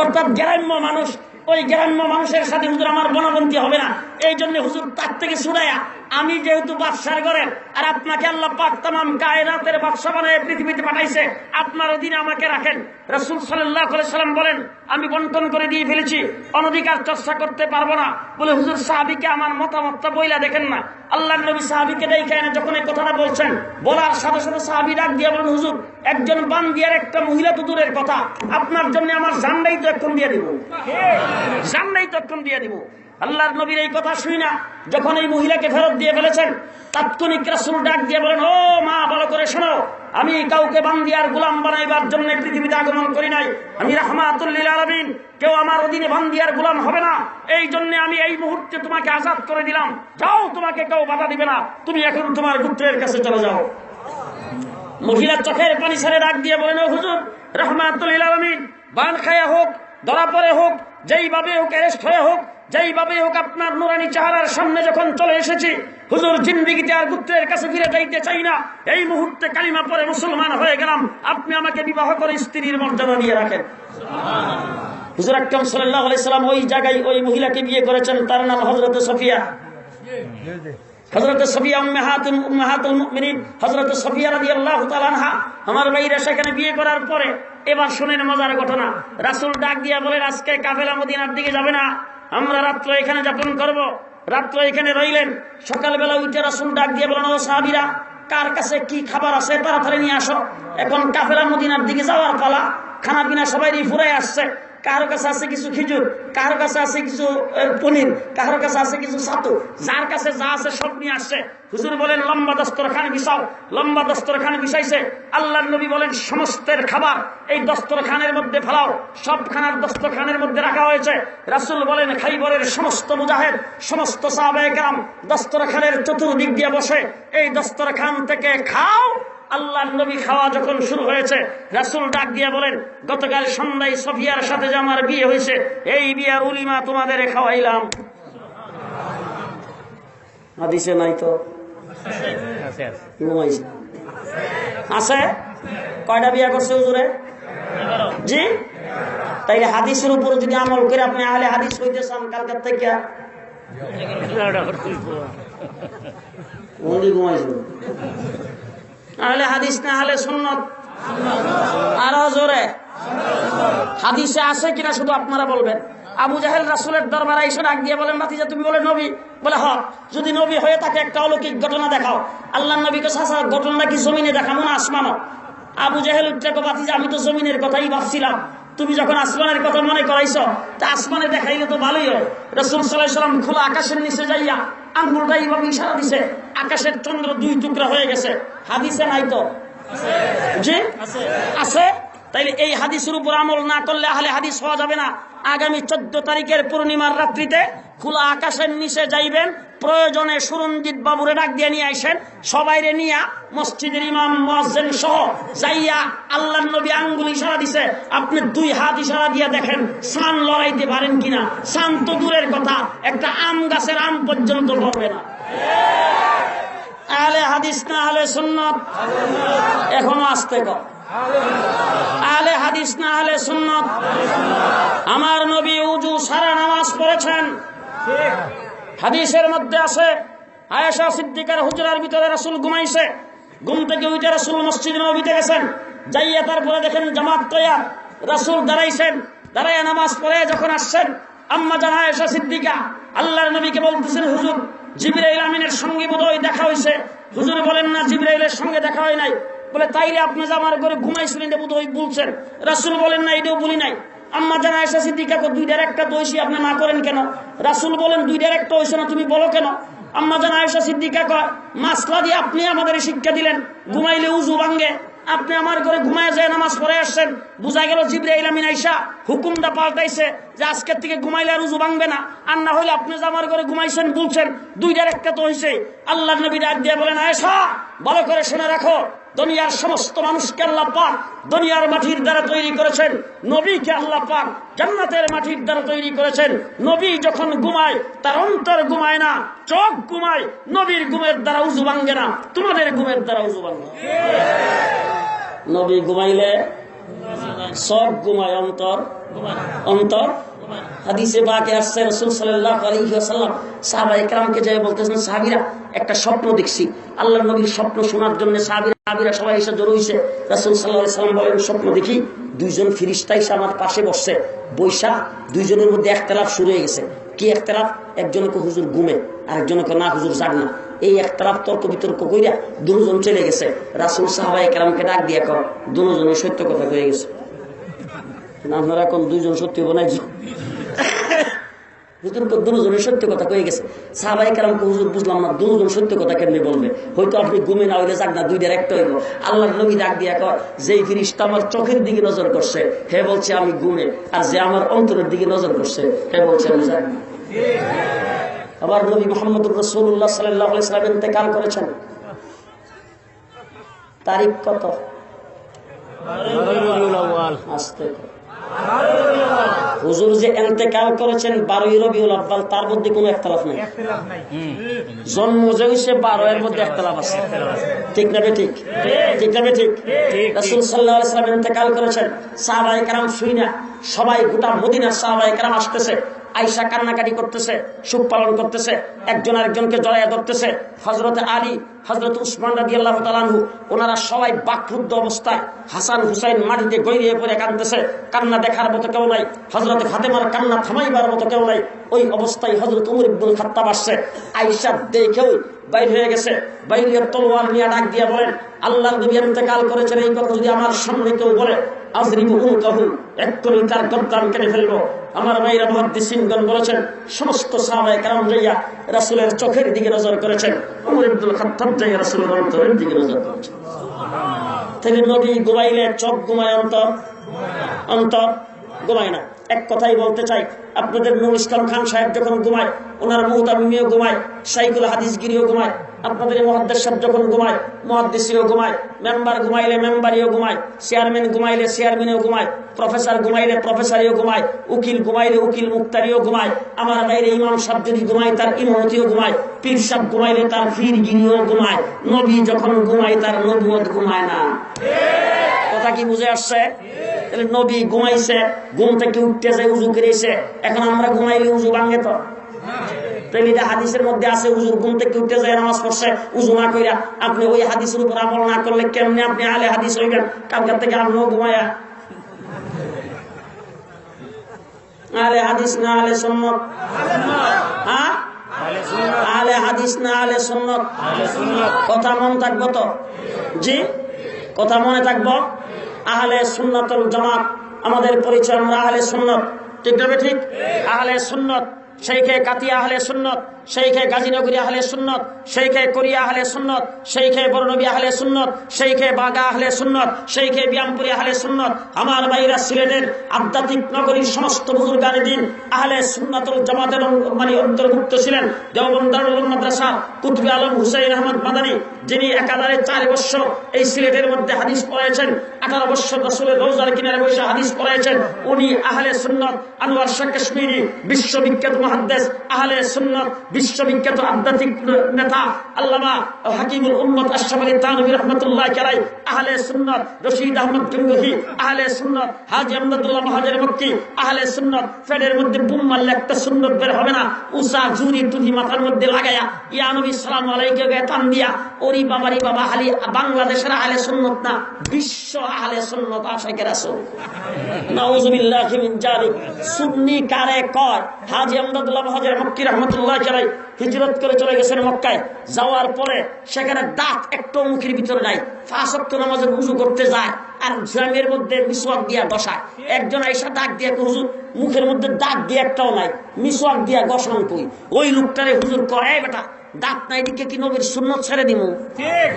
অর্থাৎ গ্রাম্য মানুষ, ওই গ্রাম্য মানুষের সাথে হুজুর আমার বনাবন্তি হবে না। এই জন্য হুজুর তার থেকে ছুড়াইয়া, আমি যেহেতু বাদশার ঘরের আর আপনাকে আল্লাহ পাক তামাম কায়নাতের বাদশা বানায় পৃথিবীতে পাঠাইছে, আপনার অধীনে আমাকে রাখেন। রাসূল সাল্লাল্লাহু আলাইহি সাল্লাম বলেন, আমি বন্টন করে দিয়ে ফেলেছি, অনধিকার চর্চা করতে পারবো না। বলে হুজুর সাহাবীকে আমার মতামতটা বইলা দেখেন না। আল্লাহর নবী সাহাবীকে দেখে না যখন এই কথাটা বলছেন, বলার সাথে সাথে সাহাবী ডাক দিয়ে বলেন, হুজুর একজন বান্দিয়ার একটা মহিলা তো দূরের কথা, আপনার জন্য আমার জানটাই তো এখন দিয়ে দিব, জানটাই তো এখন দিয়ে দিব। আল্লাহর নবীর এই কথা শুই না যখন এই মহিলাকে ফেরত দিয়ে ফেলেছেন, তাৎক্ষণিক রাসূল ডাক দিয়ে বলেন, ও মা ভালো করে শোনো, আমি কাউকে বান্দিয়ার গোলাম বানাইবার জন্য পৃথিবীতে আগমন করি নাই। আমি রাহমাতুল লিল আলামিন, কেউ আমার অধীনে বান্দিয়ার গোলাম হবে না। এই জন্য আমি এই মুহূর্তে তোমাকে আজাদ করে দিলাম, যাও, তোমাকে কেউ বাধা দিবে না, তুমি এখন তোমার পুত্রের কাছে চলে যাও। মহিলা চোখের পানি ছেড়ে ডাক দিয়ে বলেন, ও হুজুর রাহমাতুল লিল আলামিন, বান খায়া হোক, ধরা পড়ে হোক, যেইভাবে হোক, অ্যারেস্ট হয়ে হোক, যেইভাবে হোক, আপনার নুরানি চেহারার সামনে যখন চলে এসেছি, হুজুর জিন্দেগিতে আর পুত্রের কাছে ফিরে যাইতে চাই না। এই মুহূর্তে কালিমা পড়ে মুসলমান হয়ে গেলাম, আপনি আমাকে বিবাহ করে স্ত্রীর মর্যাদা দিয়ে রাখেন। হুজুর আকরাম সাল্লাল্লাহু আলাইহি সাল্লাম ওই জায়গায় ওই মহিলাকে বিয়ে করেছেন, তার নাম হযরত সফিয়া। হযরত সফিয়া উম্মাহাতুল মুমিনিন, হযরত সফিয়া রাদিয়াল্লাহু তাআলা আনহা। আমার ভাইরা সেখানে বিয়ে করার পরে এবার শুনেন মজার ঘটনা। রাসূল ডাক দিয়ে বলেন, আজকে কাফেলা মদিনার দিকে যাবে না, আমরা রাত্র এখানে যাপন করব। রাত্র এখানে রইলেন। সকালবেলা উঠে রাসূল ডাক দিয়ে বলেন, ও সাহাবীরা, কার কাছে কি খাবার আছে তাড়াতাড়ি নিয়ে আসো, এখন কাফেলা মদিনার দিকে যাওয়ার পালা। খানা পিনা সবাই ফুরাই আসছে। কারো কাছে আছে কিছু খেজুর, কারো কাছে আছে কিছু পনির, কারো কাছে আছে কিছু ছাতু, যার কাছে যা আছে সব নিয়ে আসছে। হুজুর বলেন, লম্বা দস্তরখানে বিছাও। লম্বা দস্তরখানে বিছাইছে। আল্লাহর নবী বলেন, সমস্তের খাবার এই দস্তরখানের মধ্যে ফেলাও। সব খানার দস্তরখানের মধ্যে রাখা হয়েছে। রাসূল বলেন, খাইবরের সমস্ত মুজাহিদ, সমস্ত সাহাবায়ে কেরাম দস্তরখানের চতুর্দিক দিয়ে বসে এই দস্তরখান থেকে খাও। আল্লাহর নবী খাওয়া যখন শুরু হয়েছে, রাসূল ডাক দিয়ে বলেন, গতকাল সন্ধ্যায় সফিয়ার সাথে যে আমার বিয়ে হয়েছে, এই বিয়ার উলিমা তোমাদের খাওয়াইলাম। হাদিসে নাই তো? আছে? কয়টা বিয়া করছে হুজুরে? জি। তাইলে হাদিসের উপর যদি আমল করে আপনি আহলে হাদিস হইতে চান, কালকার থেকে ঘুমাইছেন। আহলে হাদিস না আহলে সুন্নাত? আরো জোরে। হাদিসে আছে কিনা শুধু আপনারা বলবেন। আবু জাহেল রাসূলের দরবারে এসে ডাক দিয়ে বলেন, ভাতিজা তুমি বলে নবী? বলে হ। যদি নবী হয়ে থাকে একটা অলৌকিক ঘটনা দেখাও। আল্লাহর নবীকে চাচা ঘটনা কি জমিনে দেখাবো না আসমানও? আবু জাহেল উঠে কো, ভাতিজা আমি তো জমিনের কথাই ভাবছিলাম, তুমি যখন আসমানের কথা মনে করাইছো, তা আসমানে দেখাইলে তো ভালোই হয়। রাসূল সাল্লাল্লাহু আলাইহি ওয়াসাল্লাম খোলা আকাশের নিচে যাইয়া আঙ্গুলটা এইভাবে ইশারা দিছে, আকাশের চন্দ্র দুই টুকরা হয়ে গেছে। হাদিসে নাই তো? জি আছে। তাইলে এই হাদিসের উপর আমল না করলে আহলে হাদিস হওয়া যাবে না। আগামী 14 তারিখের পূর্ণিমার রাত্রিতে খোলা আকাশের নিচে যাইবেন, প্রয়োজনে সুরঞ্জিত বাবুরে ডাক দিয়ে নিয়ে আসেন, সবাইরে নিয়া মসজিদের ইমাম মুয়াজ্জিন সহ যাইয়া আল্লাহর নবী আঙ্গুল ইশারা দিছে, আপনি 2 হাত ইশারা দিয়ে দেখেন সান লড়াইতে পারেন কিনা। সান তো দূরের কথা, একটা আম গাছের আম পর্যন্ত লড়বে না। আহলে হাদিস না আহলে সুন্নাত? এখনো আসতে কর। আহলে হাদিস না আহলে সুন্নাত? আমার নবী উজু সারা নামাজ পড়েছেন। হাদিসের মধ্যে আছে, আয়েশা সিদ্দিকার হুজরার ভিতরে রাসূল ঘুমাইছে। ঘুম থেকে উঠে রাসূল মসজিদ নববীতে গেছেন। যাইয়া তারপরে দেখেন জামাত তৈয়ার, রাসূল দাঁড়াইছেন। দাঁড়াইয়া নামাজ পড়ে যখন আসছেন, আম্মা জান আয়েশা সিদ্দিকা আল্লাহর নবীকে বলতেছেন, হুজুর জিবরাইল আমিনের সঙ্গে বোধহয় দেখা হয়েছে। হুজুর বলেন, না, জিবরাইলের সঙ্গে দেখা হয় নাই। বলে, তাইলে আপনি যে আমার ঘরে ঘুমাইছিলেন এটা বোধহয় বলছেন। রাসূল বলেন, না, এটাও বলি নাই। আম্মা জান আয়েশা সিদ্দিকা কো, 2টার একটা দোষী আপনি না করেন কেন? রাসূল বলেন, 2টার একটা হইছে না, তুমি বলো কেন? আম্মা জান আয়েশা সিদ্দিকা কয়, মাসলা দিয়ে আপনি আমাদের শিক্ষা দিলেন, ঘুমাইলে উযু ভাঙে, আপনি আমার ঘরে ঘুমায় যায় নামাজ পড়ে আসছেন। বুঝা গেল জিবরাইল আমিন আইসা হুকুমটা পাল্টাইছে যে আজকের থেকে ঘুমাইলে আর উযু ভাঙবে না। আর না হইলে আপনি যে আমার ঘরে ঘুমাইছেন বলছেন, 2টার একটা তো হইছে। আল্লাহর নবী ডাক দিয়ে বলেন, আয়েশা ভালো করে শুনে রাখো, দুনিয়ার সমস্ত মানুষকে আল্লাহ পাক দুনিয়ার মাটির দ্বারা তৈরি করেছেন, নবীকে আল্লাহ পাক জান্নাতের মাটির দ্বারা তৈরি করেছেন। নবী যখন ঘুমায় তার অন্তর ঘুমায় না, চোখ ঘুমায়। নবীর ঘুমের দ্বারা উযু ভাঙে না, তোমাদের ঘুমের দ্বারা উযু ভাঙে। নবী ঘুমাইলে সব ঘুমায়, অন্তর অন্তর হাদিসে পাকে আসছে রাসূল সাল্লাল্লাহু আলাইহি ওয়াসাল্লাম সাহাবায়ে কেরামকে যায় বলতেছেন, সাহাবীরা একটা স্বপ্ন দেখছি। আল্লাহর নবীর স্বপ্ন শোনার জন্য সাহাবীরা সবাই এসে জড়ো হইছে। রাসূল সাল্লাল্লাহু আলাইহি ওয়াসাল্লাম বলেন, স্বপ্ন দেখি দুইজন ফেরেশতা এসে আমার পাশে বসছে। বৈশা দুইজনের মধ্যে ইখতিলাফ শুরু হয়ে গেছে। কি ইখতিলাফ? একজনকে হুজুর ঘুমে, আরেকজনকে না হুজুর জাগ না। এই ইখতিলাফ তর্ক বিতর্ক কইরা দুজন চলে গেছে। রাসূল সাহাবায়ে কেরামকে ডাক দিয়া কর, দুজনে সত্য কথা হয়ে গেছে। আপনারা এখন দুইজন সত্যি বানাই দুজনের সত্য কথা কয়ে গেছে। সাহাবায়ে কেরামকে হুজুর বুঝলাম না, দুজন সত্য কথা কেমনি বলবে? হয়তো আপনি ঘুমে না হইলে যাক না, দুইটার একটা হইব। আল্লাহর নবী ডাক দিয়া কয়, যেই ফেরেশতা আমার চোখের দিকে নজর করছে হে বলছে আমি ঘুমে, আর যে আমার অন্তরের দিকে নজর করছে হে বলছে আমি জাগ না। আবার নবী মুহাম্মদুর রাসূলুল্লাহ সাল্লাল্লাহু আলাইহি ওয়াসাল্লাম ইন্তেকাল করেছেন। তারিখ কত? আস্তে হুজুর যে ইন্তেকাল করেছেন 12 রবিউল আউয়াল, তার মধ্যে কোনো ইখতিলাফ নাই। জন্ম যে হইছে 12 এর মধ্যে ইখতিলাফ আছে। ঠিক না ঠিক? ঠিক না ঠিক? রাসূল সাল্লাল্লাহু আলাইহি ওয়াসাল্লাম ইন্তেকাল করেছেন। সাহাবায়ে কেরাম শুইনা সবাই, গোটা মদিনার সাহাবায়ে কেরাম আসতেছে। আয়েশা কান্নাকাটি করতেছে, শোক পালন করতেছে, একজন আরেকজনকে জড়াইয়া ধরতেছে। হযরত আলী, হযরত উসমান রাদিয়াল্লাহু তাআলা আনহু, ওনারা সবাই বাকরুদ্ধ অবস্থায়। হাসান হুসাইন মাটিতে গড়িয়ে পড়ে কাঁদতেছে, কান্না দেখার মতো কেউ নাই। হযরত ফাতেমার কান্না থামাইবার মতো কেউ নাই। ওই অবস্থায় হযরত উমর ইবনুল খাত্তাব আসছে। আয়েশা দেখেও বাইর হয়ে গেছে, বাইরের তলোয়ার নিয়ে ডাক দিয়ে বলেন, আল্লাহর নবী ইন্তেকাল করেছেন, এই কথা যদি আমার সামনে কেউ বলে আযরিবু উনকাহু, এক্ষুনি তার গর্দান কেটে ফেলবো। আমার ভাইরা মুহাদ্দিসিনগণ বলেছেন, সমস্ত সাহাবায়ে কেরাম যাইয়া রাসূলের চোখের দিকে নজর করেছেন। উমর ইবনুল খাত্তাব যাইয়া রাসূলের অন্তরের দিকে নজর করেছেন। তাহলে নবী ঘুমাইলে চোখ ঘুমায়, অন্তর অন্তর ঘুমায় না। এক কথাই বলতে চাই, আপনাদের নুরুল ইসলাম খান সাহেব যখন ঘুমায়, ওনার মুহতামিমিও ঘুমায়, শাইখুল হাদিসগিরিও ঘুমায়। আপনাদের মুহাদ্দিস সাহেব যখন ঘুমায়, মুহাদ্দিসিও ঘুমায়। মেম্বার ঘুমাইলে মেম্বারিও ঘুমায়, চেয়ারম্যান ঘুমাইলে চেয়ারম্যানও ঘুমায়, প্রফেসর ঘুমাইলে প্রফেসরিও ঘুমায়, উকিল ঘুমাইলে উকিল মুক্তারিও ঘুমায়। আমার বাইরে ইমাম সাহেব যদি ঘুমায় তার ইমামতিও ঘুমায়, পীর সাহেব ঘুমাইলে তার পীরগিরিও ঘুমায়। নবী যখন ঘুমায় তার নবুয়ত ঘুমায় না। কথা কি বুঝে আসছে? নবী ঘুমাইছে, ঘুম থেকে উঠতে যায়, উজু করেছে। এখন আমরা ঘুমাইলে উজু ভাঙে তো? হাদিসের মধ্যে আছে হুজুর ঘুম থেকে উঠতে যায় নামাজ পড়ছে উজু না কইরা। আপনি ওই হাদিসের উপর আমল না করলে কেমনে আপনি আলে হাদিস হইবেন? কালকার থেকে আপনিও ঘুমায়া আলে হাদিস না আলে সুন্নাত? হ্যাঁ, আলে হাদিস না আলে সুন্নাত? কথা মনে থাকবো তো? জি, কথা মনে থাকবো। আহলে সুন্নাতুল জামাত আমাদের পরিচয়, আমরা আহলে সুন্নাত। ঠিক না ঠিক? আহলে সুন্নাত, শেখে কাতিয়া আহলে সুন্নাত, শেখে গাজীনগরী আহলে সুন্নাত, শেখে কোরিয়া আহলে সুন্নাত, শেখে বরনবী আহলে সুন্নাত, শেখে বাগা আহলে সুন্নাত, শেখে বিয়ামপুরি আহলে সুন্নাত। আমার ভাইরা সিলেটের আধ্যাত্মিক নগরীর সমস্ত বুজুর্গানে দিন আহলে সুন্নাতুল জামাতের মানে অন্তর্ভুক্ত ছিলেন। দেওবন্দ দারুল মাদ্রাসা কুতুবে আলম হুসাইন আহমদ মাদানী, যিনি একাধারে 4 বছর এই সিলেটের মধ্যে হাদিস পড়াইছেন, 18 বছর রাসূলের রওজার কিনারে বসে হাদিস পড়াইছেন, উনি আহলে সুন্নাত। আনোয়ার শাহ কাশ্মীরি, বিশ্ববিখ্যাত মুহাদ্দিস, আহলে সুন্নাত, বিশ্ববিখ্যাত আধ্যাত্মিক নেতা আল্লামা হাকিমুল উম্মত আশরাফ আলী থানভী রাহমাতুল্লাহ আলাইহি, আহলে সুন্নাত। রশিদ আহমদ গঙ্গোহী, আহলে সুন্নাত। হাজী আমদাদুল্লাহ মহাজের মক্কি, আহলে সুন্নাত। ফেডের মধ্যে বুম মারলে একটা সুন্নাত বের হবে না। উসা জুরি তুহি মাথার মধ্যে লাগায়া ইয়া নবী সালাম আলাইকে গায়ে টান দিয়া, ওরি বাবারি বাবা, হালি বাংলাদেশের আহলে সুন্নাত না, বিশ্ব আহলে সুন্নাত আশিকে রাসূল। নাউযুবিল্লাহি মিন যালিক। সুন্নি কারে কয়? হাজী আমদাদুল্লাহ মহাজের মক্কি রাহমাতুল্লাহ আলাইহি হিজরত করে চলে গেছেন মক্কায়। যাওয়ার পরে সেখানে দাঁত একটু মুখের ভিতরে নাই। 5 ওয়াক্ত নামাজে ওযু করতে যায় আর জামের মধ্যে মিসওয়াক দিয়া বসায়। একজন আয়েশা ডাক দিয়ে, হুজুর মুখের মধ্যে দাঁত দিয়ে একটাও নাই, মিসওয়াক দিয়া গসন কই। ওই লোকটারে হুজুর কয়, এই বেটা দাঁত নাই দিকে কি নবীর সুন্নাত ছেড়ে দিমু? ঠিক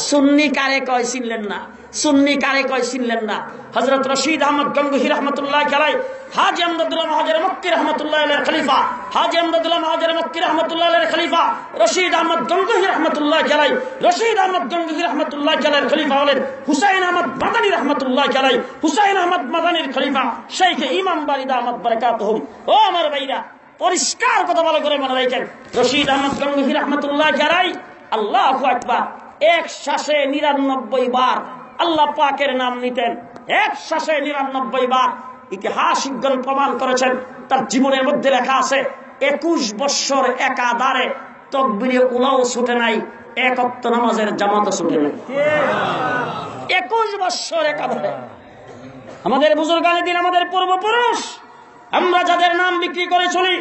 সুন্নি কারে কয় চিনলেন না, সুন্নি কারে কয় চিনলেন না। হযরত রশিদ আহমদ গঙ্গোহী রাহমাতুল্লাহ আলাইহি, হাজী আমদাদুল্লাহ মাহাজের মক্কি রাহমাতুল্লাহ আলাইহির খলিফা, হাজী আমদাদুল্লাহ মাহাজের মক্কি রাহমাতুল্লাহ আলাইহির খলিফা রশিদ আহমদ গঙ্গোহী রাহমাতুল্লাহ আলাইহি, রশিদ আহমদ গঙ্গোহী রাহমাতুল্লাহ আলাইহির খলিফা হলেন হুসাইন আহমদ মাদানী রাহমাতুল্লাহ আলাইহি। হুসাইন আহমদ মাদানীর খলিফা শেখ ইমাম বারিদা আহমদ বারাকাতুহুম। ও আমার ভাইরা, পরিষ্কার কথা ভালো করে মনে রাখেন, রশিদ আহমদ গঙ্গোহী রাহমাতুল্লাহ আলাইহি আল্লাহু আকবার এক শ্বাসে 99 বার আল্লাহ পাকের নাম নিতেন, এক শ্বাসে 99 বার। ইতিহাসবিদগণ প্রমাণ করেছেন, তার জীবনের মধ্যে লেখা আছে 21 বছর একাধারে তাকবীরে উলাও ছুটে নাই, এক ওয়াক্ত নামাজের জামাতও ছুটে নাই। 21 বছর একাধারে। আমাদের বুজুর্গানে দিন, আমাদের পূর্বপুরুষ, আমরা যাদের নাম বিক্রি করে চলি,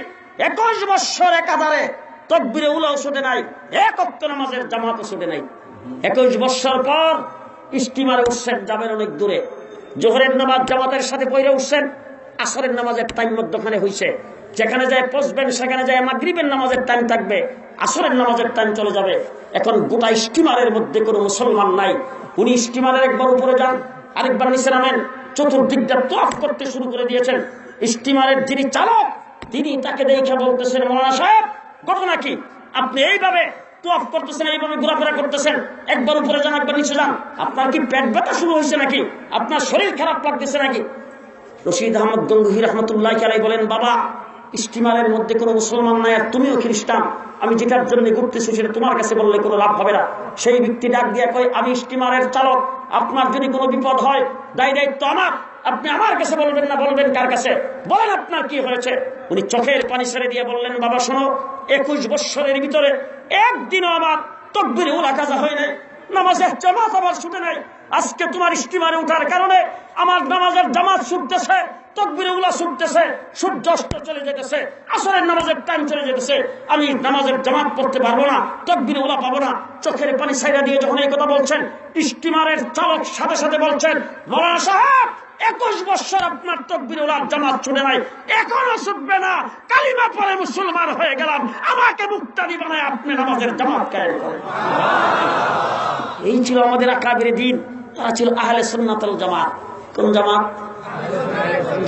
21 বছর একাধারে তাকবীরে উলাও ছুটে নাই, এক ওয়াক্ত নামাজের জামাতও ছুটে নাই। 21 বছর পর স্টিমারে উঠছেন, যাবেন অনেক দূরে, জোহরের নামাজ জামাতের সাথে পড়ে উঠছেন, আসরের নামাজের টাইম মধ্যখানে হইছে, যেখানে যায় পৌঁছবেন সেখানে যায় মাগরিবের নামাজের টাইম থাকবে, আসরের নামাজের টাইম চলে যাবে। এখন গোটা স্টিমারের মধ্যে কোনো মুসলমান নাই। উনি স্টিমারের একবার উপরে যান, আরেকবার নিচে নামেন, চতুর্দিকটা তওয়াফ করতে শুরু করে দিয়েছেন। স্টিমারের যিনি চালক, তিনি তাকে দেখে বলতেছেন, মৌলানা সাহেব ঘটনা কি, আপনি এইভাবে তওয়াফ করতেছেন, এইভাবে ঘোরাফেরা করতেছেন, একবার উপরে যান একবার নিচে যান, আপনার কি পেট ব্যথা শুরু হয়েছে নাকি, আপনার শরীর খারাপ লাগতেছে নাকি? রশিদ আহমদ গঙ্গোহী রাহমাতুল্লাহ আলাইহি বলেন, বাবা স্টিমারের মধ্যে কোনো মুসলমান নাই, আর তুমিও খ্রিস্টান, আমি যেটার জন্য ঘুরতেছি সেটা তোমার কাছে বললে কোনো লাভ হবে না। সেই ব্যক্তি ডাক দিয়ে কয়, আমি স্টিমারের চালক, আপনার যদি কোনো বিপদ হয় দায়িত্ব আমার, আপনি আমার কাছে বলবেন না, বলবেন কার কাছে, বলেন আপনার কি হয়েছে। উনি চোখের পানি ছেড়ে দিয়ে বললেন, বাবা শোনো, 21 বছরের ভিতরে একদিনও আমার তাকবীরে উলা কাজা হয় নাই, নামাজের জামাত আমার ছুটে নাই। আজকে তোমার স্টিমারে উঠার কারণে আমার নামাজের জামাত ছুটতেছে, তাকবীরে উলা ছুটতেছে, সূর্য অস্ত চলে যেতেছে, আসরের নামাজের টাইম চলে যেতেছে, আমি নামাজের জামাত পড়তে পারবো না, তাকবীরে উলা পাবো না। চোখের পানি ছাইড়া দিয়ে যখন এই কথা বলছেন, স্টিমারের চালক সাথে সাথে বলছেন, মৌলানা সাহেব 21 বছর আপনার তাকবীরে উলার জামাত ছুটে নাই, এখনো ছুটবে না, কালিমা পড়ে মুসলমান হয়ে গেলাম, আমাকে মুক্তাদি বানায় আপনি নামাজের জামাত কায়েম করেন। এই ছিল আমাদের আকাবির দিন, তারা ছিল আহলে সুন্নাত ওয়াল জামাত। কোন জামাত?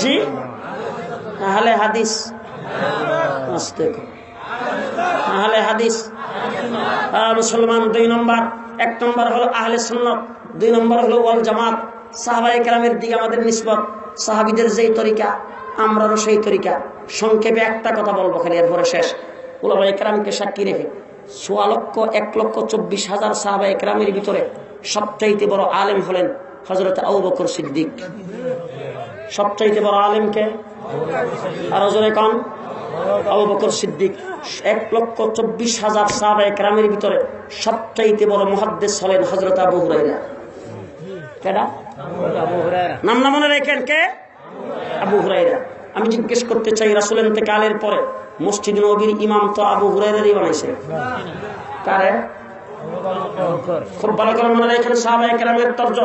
জি, আহলে হাদিস। আহলে হাদিস মুসলমান 2 নম্বর, 1 নম্বর হলো আহলে সুন্নাত, 2 নম্বর হলো ওয়াল জামাত। সাহাবায়ে কেরামের দিকে আমাদের নিসবত, সাহাবীদের যেই তরিকা আমরারও সেই তরিকা। সংক্ষেপে একটা কথা বলবো খালি, এরপরে শেষ। উলামায়ে কেরামকে সাক্ষী রেখে 1,24,000 সাহাবায়ে কেরামের ভিতরে সবচাইতে বড় আলেম হলেন হযরত আবু বকর সিদ্দিক। সবচাইতে বড় আলেমকে আর জোরে কোন? আবু বকর সিদ্দিক। 1,24,000 সাহাবায়ে কেরামের ভিতরে সবচাইতে বড় মুহাদ্দিস হলেন হযরত আবু হুরায়রা। কেডা? নাম না মনে রাখেন, কে? আবু হুরায়রা। আমি জিজ্ঞেস করতে চাই, রাসূলের ইন্তেকালের পরে মসজিদ নববীর ইমাম তো আবু হুরায়রাই বানাইছে, কারে? খুব ভালো করে মনে রাখেন, সাহাবায়ে কেরামের তর্জ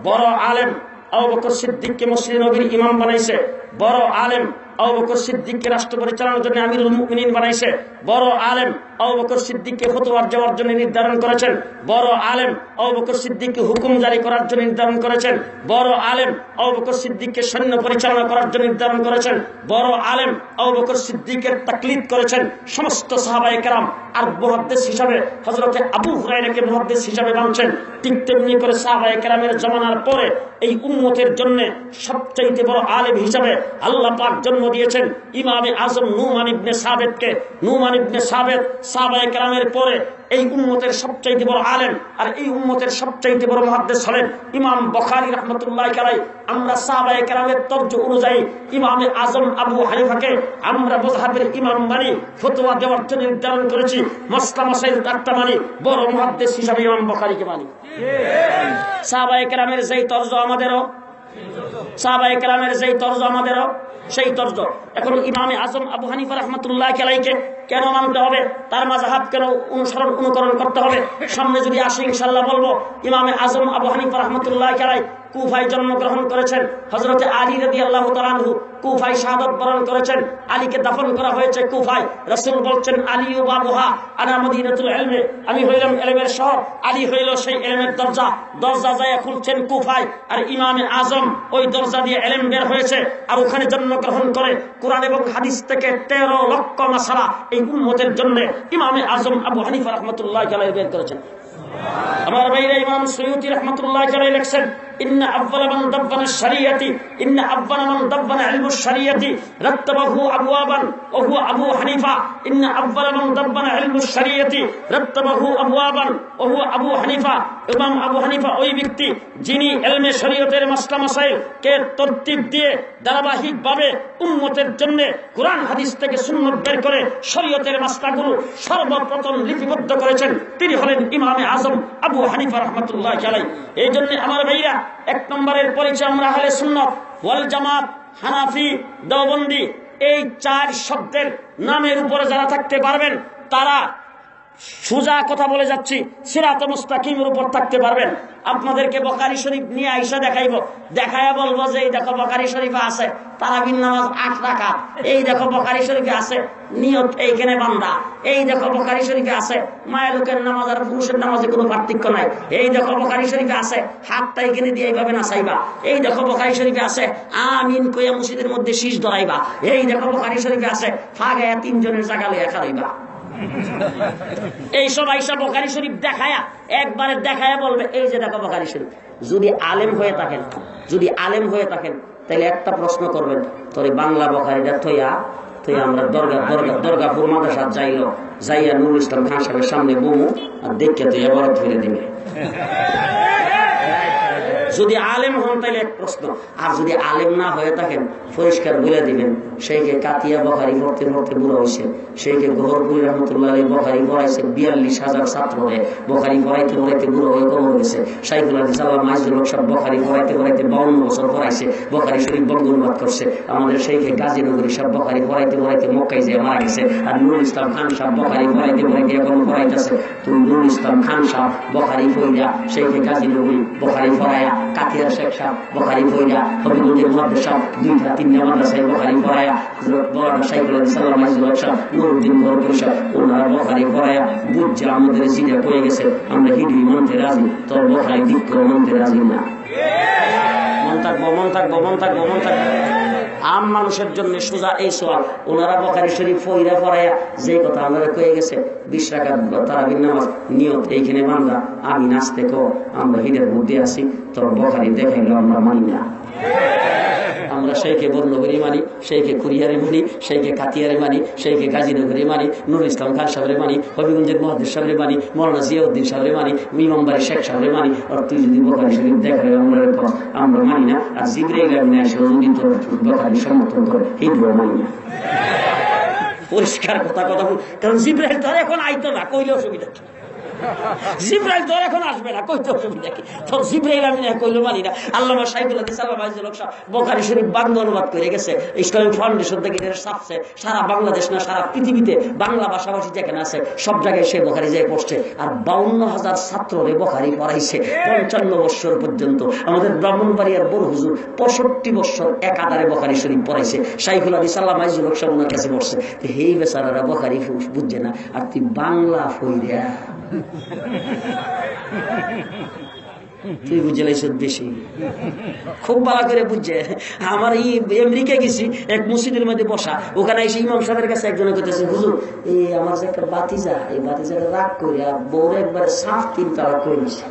বড় আলেম আবু বকর সিদ্দিককে মসজিদ নববীর ইমাম বানাইছে, বড় আলেম আবু বকর সিদ্দিককে রাষ্ট্র পরিচালনার জন্য আমিরুল মুমিনিন বানাইছে, বড় আলেম আবু বকর সিদ্দিককে ফতোয়া দেওয়ার জন্য নির্ধারণ করেছেন, বড় আলেম আবু বকর সিদ্দিককে হুকুম জারি করার জন্য নির্ধারণ করেছেন, বড় আলেম আবু বকর সিদ্দিককে সৈন্য পরিচালনা করার জন্য নির্ধারণ করেছেন, বড় আলেম আবু বকর সিদ্দিকের তাকলিদ করেছেন সমস্ত সাহাবায়ে কেরাম। আর মুহাদ্দিস হিসাবে হযরতে আবু হুরায়রাকে মুহাদ্দিস হিসাবে মানছেন। ঠিক তেমনি করে সাহাবায়ে কেরামের জামানার পরে এই উম্মতের জন্য সবচাইতে বড় আলেম হিসাবে আল্লাহ পাক জন্ম দিয়েছেন ইমামে আজম নুমান ইবনে সাবেতকে। নুমান ইবনে সাবেত সাহাবায়ে কেরামের পরে এই উম্মতের সবচাইতে বড় আলেম, আর এই উম্মতের সবচাইতে বড় মুহাদ্দিস হলেন ইমাম বুখারী রাহমাতুল্লাহি আলাইহি। আমরা সাহাবায়ে কেরামের তর্জ অনুযায়ী ইমামে আজম আবু হানিফাকে আমরা মুযহাবের ইমাম মানি, ফতোয়া দেওয়ার জন্য নির্ধারণ করেছি, মাসলা মাসাইল একটা মানি, বড় মুহাদ্দিস হিসাবে ইমাম বুখারীকে মানি। সাহাবায়ে কেরামের যেই তর্জ আমাদেরও, সাহাবায়ে কেরামের যেই তর্জ আমাদেরও সেই তর্জ। এখন ইমামে আজম আবু হানিফা রাহমাতুল্লাহি আলাইহিকে কেন মানতে হবে, তার মাযহাব কেন অনুকরণ করতে হবে, সামনে যদি আসি ইনশাআল্লাহ বলবো। ইমামে আজম আবু হানিফা রাহমাতুল্লাহি আলাইহি কুফায় জন্মগ্রহণ করেছেন। হযরত আলী রাদিয়াল্লাহু তাআলা আনহু কুফায় শাহাদাত বরণ করেছেন। আলীকে দাফন করা হয়েছে কুফায়। রাসূল বলছেন আলী ও বাবুহা আনা মদিনাতুল ইলমে, আমি হইলাম ইলমের শহর, আলী হইল সেই ইলমের দরজা। দরজা যায় খুলছেন কুফায়, আর ইমামে আজম ওই দরজা দিয়ে ইলম বের হয়েছে, আর ওখানে জন্মগ্রহণ করে কুরআন এবং হাদিস থেকে 13 লক্ষ মাসআলা এই উম্মতের জন্য ইমামে আজম আবু হানিফা রাহমাতুল্লাহি আলাইহি বের করেছেন। আমার ভাইরা, ইমাম সুয়ুতি রাহমাতুল্লাহি আলাইহি লিখছেন ইন্না আউয়ালা মান দাব্বানা শরিয়াতি ইন্না আউয়ালা মান দাব্বানা ইলমুশ শরিয়াতি রাত্তাবাহু আবওয়াবান ওয়া হুয়া আবু হানিফা। ইন্না আউয়ালা মান দাব্বানা ইলমুশ শরিয়াতি রাত্তাবাহু আবওয়াবান ওয়া হুয়া আবু হানিফা। ইমাম আবু হানিফা ওই ব্যক্তি যিনি ইলমে শরীয়তের মাসলা মাসাইল কে তরতিব দিয়ে ধারাবাহিকভাবে উম্মতের জন্য কুরআন হাদিস থেকে সুন্নাত বের করে শরীয়তের মাসলাগুলো সর্বপ্রথম লিপিবদ্ধ করেছেন। তিনি হলেন ইমামে আজম আবু হানিফা রাহমাতুল্লাহি আলাইহি। এই জন্য আমার ভাইরা, এক নম্বরের পরিচয় আমরা আহলে সুন্নাত ওয়াল জামাত, হানাফি, দেওবন্দি, এই 4 শব্দের নামের উপরে যারা থাকতে পারবেন তারা সোজা কথা বলে যাচ্ছি সিরাতে মুস্তাকিমের উপর থাকতে পারবেন। আপনাদেরকে বুখারী শরীফ নিয়ে আইসা দেখায়া বলবো যে এই দেখো বুখারী শরীফে আছে তারাবির নামাজ 8 রাকাত, এই দেখো বুখারী শরীফে আছে নিয়ত এইখানে বান্দা, এই দেখো বুখারী শরীফে আছে মায়ের লোকের নামাজ আর পুরুষের নামাজে কোনো পার্থক্য নাই, এই দেখো বুখারী শরীফে আছে হাতটা এখানে দিয়ে এইভাবে নাচাইবা, এই দেখো বুখারী শরীফে আছে আমিন কইয়া মসজিদের মধ্যে শীষ ধরাইবা, এই দেখো বুখারী শরীফে আছে ফাগায়া 3 জনের জায়গা লইয়া খারাইবা। এইসব আইসা বুখারী শরীফ দেখায়া একবারে দেখায়া বলবে এই যে দেখো বুখারী শরীফ। যদি আলেম হয়ে থাকেন তাহলে একটা প্রশ্ন করবেন, তোরে বাংলা বুখারীটা থইয়া আমরা দরগাপুর মাদ্রাসা যাইয়া নুরুল ইসলাম খান সাহেবের সামনে বমু আর দেখে তো এবারত ফিরে দিবে। যদি আলেম হন তাহলে এক প্রশ্ন, আর যদি আলেম না হয়ে থাকেন পরিষ্কার বলে দিবেন সেইকে কাতিয়া বুখারী পড়তে বুড়ো হয়েছে, সেইকে গহরপুরি রহমতুল্লাহ আলাইহি বুখারী পড়াইছে 42,000 ছাত্র হয়ে বুখারী পড়াইতে বুড়ো হয়ে কবর হয়েছে। শাইখুল হাদিস আল্লামা মাইজুল হক সাহেব বুখারী পড়াইতে 52 বছর পড়াইছে, বুখারী শরীফ বঙ্গনুবাদ করছে। আমাদের সেইখে গাজীনগরী সাহেব বুখারী পড়াইতে মক্কায় যেয়ে মারা গেছে। আর নুরুল ইসলাম খান সাহেব বুখারী পড়াইতে এখনো পড়াইতেছে। তুমি নুরুল ইসলাম খান সাহেব বুখারী পড়িয়া সেইখে গাজীনগরী বুখারী পড়াইয়া, কাতিয়ার শেখ সাহেব বুখারী পড়িয়া, হবিগঞ্জের মুহাদ্দিস সাহেব 2টা-3টা মাদ্রাসায় বুখারী পড়াইয়া, বড় শাইখুল হাদিস আল্লামা মাইজুল হক সাহেব, নুরুদ্দিন গহরপুরি সাহেব, ওনারা বুখারী পড়াইয়া বুঝছে আমাদের জিদা কয়ে গেছে আমরা হিডুই মানতে রাজি, তোর বুখারী দিক করে মানতে রাজি না। মন থাকবো। আম মানুষের জন্য সোজা এই সওয়াল, ওনারা বুখারী শরীফ পড়াইয়া যে কথা আমরা কয়ে গেছে 20 রাকাত তারাবির নামাজ নিয়ত এইখানে বান্দা আমি নাচতে কো আমরা হিডের মধ্যে আছি, তোর বুখারী দেখাইলো আমরা মানি না। আমরা সেইকে বর্ণগরী মানি, সেইকে কুরিয়ারে মানি, সেইকে কাতিয়ারে মানি, সেইকে গাজীনগরে মানি, নুরুল ইসলাম খান সাহেবরে মানি, হবিগঞ্জের মুহাদ্দিস সাহেবরে মানি, মাওলানা জিয়াউদ্দিন সাহেবরে মানি, ইমামবাড়ি শেখ সাহেবরে মানি। আর তুই যদি বুখারী শরীফ দেখাই আমরা মানি না, আর জিবরাইল এমনি আসে যদি তোর বুখারী সমর্থন করে হিন্দুও মানি না। পরিষ্কার কথা বল, কারণ জিবরাইল তো এখন আইতো না, কইলে অসুবিধা কি? জিবরাইল তো এখন আসবে না, কইতে অসুবিধা কি? তোর জিবরাইল আমি না কইলে মানি না। আল্লামা শাইখুল হাদিস আল্লামা মাইজুল হক সাহেব বুখারী শরীফ বাংলা অনুবাদ করে গেছে। ইসলামিক ফাউন্ডেশন থেকে এটা ছাপছে, সারা বাংলাদেশ না সারা পৃথিবীতে বাংলা ভাষাভাষী যেখানে আছে সব জায়গায় সে বুখারী যায় পড়ছে। আর 52,000 ছাত্ররে বুখারী পড়াইছে 55 বছর পর্যন্ত। আমাদের ব্রাহ্মণবাড়িয়ার বড় হুজুর 65 বছর একাধারে বুখারী শরীফ পড়াইছে। শাইখুল হাদিস আল্লামা মাইজুল হক সাহেব ওনার কাছে পড়ছে। হেই বেচারারা বুখারী বুঝছে না, আর তুই বাংলা ফইরা তুই বুঝে লাইছ বেশি, খুব ভালো করে বুঝছে। আমার এই আমেরিকা গেছি, এক মসজিদের মধ্যে বসা, ওখানে এসে ইমাম সাহেবের কাছে একজনে কইতেছে হুজুর এই আমার যে একটা বাতিজা, এই বাতিজাকে রাগ করে আর বউরে একবারে সাফ 3 তালাক করে দিছে,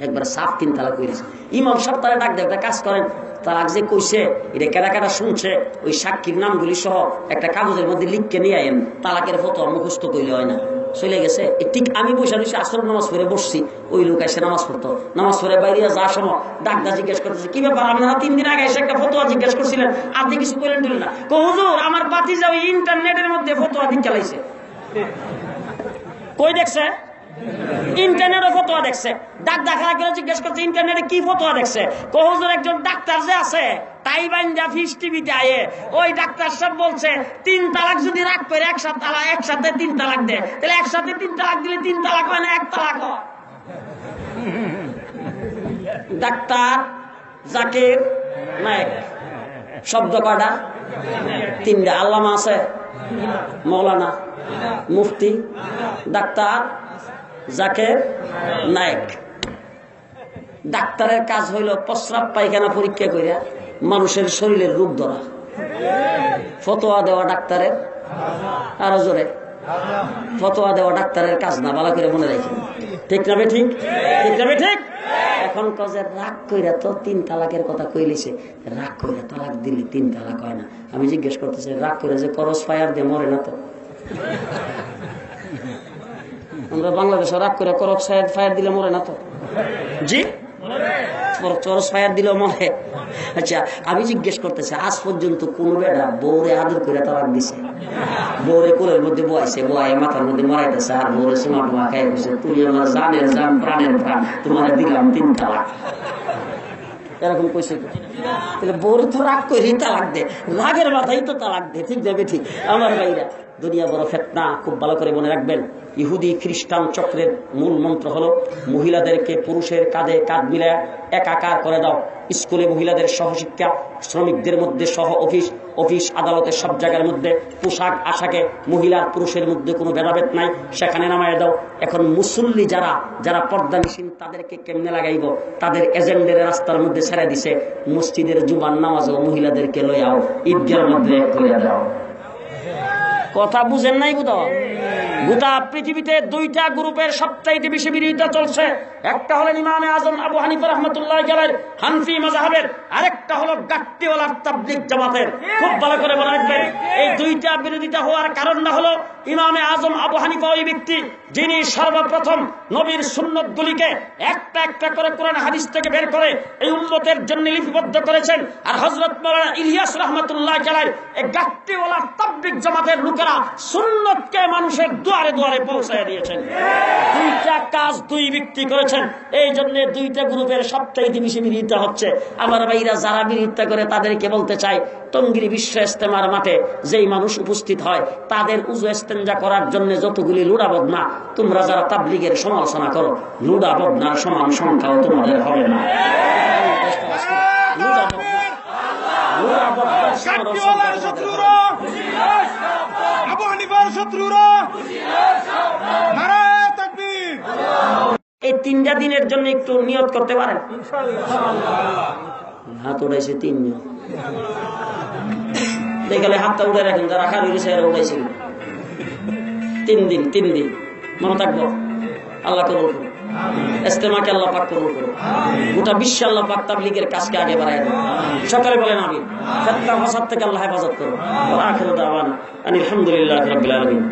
একবার সাফ 3 তালাক করে দিছে। ইমাম সাহেব তারা ডাক দেয়, একটা কাজ করেন, তালাক যে কইছে এটা কেডা শুনছে ওই সাক্ষীর নামগুলি সহ একটা কাগজের মধ্যে লিখকে নিয়ে আইন, তালাকের ফতোয়া মুখস্থ কইলে হয় না। চলে গেছে। ঠিক আমি বসে রয়েছি, আসর নামাজ পড়ে বসছি, ওই লোক এসে নামাজ পড়তো, নামাজ পড়ে বাইরে যাওয়ার সময় ডাক্তার জিজ্ঞেস করতেছে কি ব্যাপার আপনারা 3 দিন আগে এসে একটা ফতোয়া জিজ্ঞেস করছিলেন, আপনি কিছু বলেন দিলেন না? হুজুর আমার বাতিজা ওই ইন্টারনেটের মধ্যে ফতোয়া দিক চালাইছে। কই দেখছে? ইন্টারনেটে ফতোয়া দেখছে। ডাক্তার জিজ্ঞেস করছে ইন্টারনেটে কি ফতোয়া দেখছে? হুজুর একজন ডাক্তার যে আছে তাই বাইন্দা ফিস টিভিতে আয়ে ওই ডাক্তার সব বলছে 3 তালাক যদি রাখ করে একসাথে 3 তালাক দেয়, তাহলে একসাথে 3 তালাক দিলে 3 তালাক হয় না, 1 তালাক হয়। ডাক্তার, জাকির নায়েক। শব্দ কয়টা? তিনটা। আল্লামা আছে, মৌলানা, মুফতি, ডাক্তার, জাকির নায়েক। ডাক্তারের কাজ হইল প্রস্রাব পায়খানা পরীক্ষা করিয়া মানুষের শরীরের রোগ ধরা, ফতোয়া দেওয়া ডাক্তারের। আরো জোরে, ফতোয়া দেওয়া ডাক্তারের কাজ না, ভালো করে মনে রাখেন। ঠিক না বে ঠিক? ঠিক না বে ঠিক? এখন কজে রাগ কইরা তো 3 তালাকের কথা কইলিছে, রাগ কইরা তালাক দিলে 3 তালাক হয় না। আমি জিজ্ঞেস করতেছি, রাগ করে যে করস ফায়ার দিয়ে মরে না তো? আমরা বাংলাদেশে রাগ করে করস ফায়ার দিলে মরে না তো? জি, চরস ফায়ার দিলেও মরে। আচ্ছা, আমি জিজ্ঞেস করতেছি, আজ পর্যন্ত কোন বেড়া বউরে আদর করে তালাক দিছে? বউরে কোলের মধ্যে বয়াইছে, বয়ে মাথার মধ্যে মরাইতেছে, আর বউরে সোমা টোমা খাই বসে, তুমি আমার জানের জান, প্রাণের প্রাণ, তোমার দিলাম 3 তালাক। এরকম কইছে? তাহলে বউরে তো রাগ করে তালাক দে, রাগের মাথায় তো তালাক দে। ঠিক যাবে ঠিক? আমার ভাইরা, দুনিয়া বড় ফিতনা, খুব ভালো করে মনে রাখবেন। ইহুদি খ্রিস্টান চক্রের মূল মন্ত্র হলো মহিলাদেরকে পুরুষের কাঁধে কাঁধ মিলায় একাকার করে দাও। স্কুলে মহিলাদের সহশিক্ষা, শ্রমিকদের মধ্যে সহ অফিস আদালতের সব জায়গার মধ্যে পোশাক আশাকে মহিলার পুরুষের মধ্যে কোনো ভেদাভেদ নাই, সেখানে নামায় দাও। এখন মুসল্লি যারা পর্দানিসীন, তাদেরকে কেমনে লাগাইব? তাদের এজেন্ডের রাস্তার মধ্যে ছেড়ে দিছে। মসজিদের জুমার নামাজও মহিলাদেরকে লইয়াও ঈদগার মধ্যে করে দাও। কথা বুঝেন নাই বুঝো? গোটা পৃথিবীতে 2টা গ্রুপের সবচাইতে বেশি বিরোধিতা চলছে। একটা হলো ইমামে আজম আবু হানিফা রাহমাতুল্লাহ আলাইহির হানফি মাযহাবের, আরেকটা হলো গাট্টিওয়ালা তাবলীগ জামাতের। খুব ভালো করে মনে রাখবেন, এই 2টা বিরোধিতা হওয়ার কারণটা হলো ইমামে আজম আবু হানিফা ওই ব্যক্তি যিনি সর্বপ্রথম নবীর সুন্নতগুলিকে একটা একটা করে কোরআন হাদিস থেকে বের করে এই উম্মতের জন্য লিপিবদ্ধ করেছেন। আর হযরত মাওলানা ইলিয়াস রাহমাতুল্লাহ আলাইহি এই গাট্টিওয়ালা তাবলীগ জামাতের লোকেরা সুন্নতকে মানুষের দুয়ারে দুয়ারে পৌঁছায় দিয়েছেন। 2টা কাজ 2 ব্যক্তি করেছেন। এই জন্য 2টা গ্রুপের সবচাইতে বেশি বিরোধিতা হচ্ছে। আমার ভাইরা, যারা বিরোধিতা করে তাদেরকে বলতে চাই, টঙ্গীর বিশ্ব ইজতেমার মাঠে যেই মানুষ উপস্থিত হয় তাদের উযু ইস্তেঞ্জা করার জন্য যতগুলি লুড়া বদনা, তোমরা যারা তাবলীগের সমালোচনা করো, লুড়া বদনার সমান সংখ্যাও তোমাদের হবে না। এই 3টা দিনের জন্য একটু নিয়ত করতে পারেন। হাত উঠাইছে 3 জন, দেখলে হাতটা উঠে রাখেন, যারা খালি উঠাইছিল। 3 দিন মনে থাকবো। আল্লাহ কবুল করুন, ইজতেমাকে আল্লাহ পাক কবুল করুন। গোটা বিশ্ব আল্লাহ পাক তাবলীগের কাজকে আগে বাড়ায় দেন। সকালে বলেন আমিন। ফিতনা ফাসাদ থেকে আল্লাহ হেফাজত করুন। ওয়া আখিরু দাওয়ানা আলহামদুলিল্লাহি রাব্বিল আলামিন।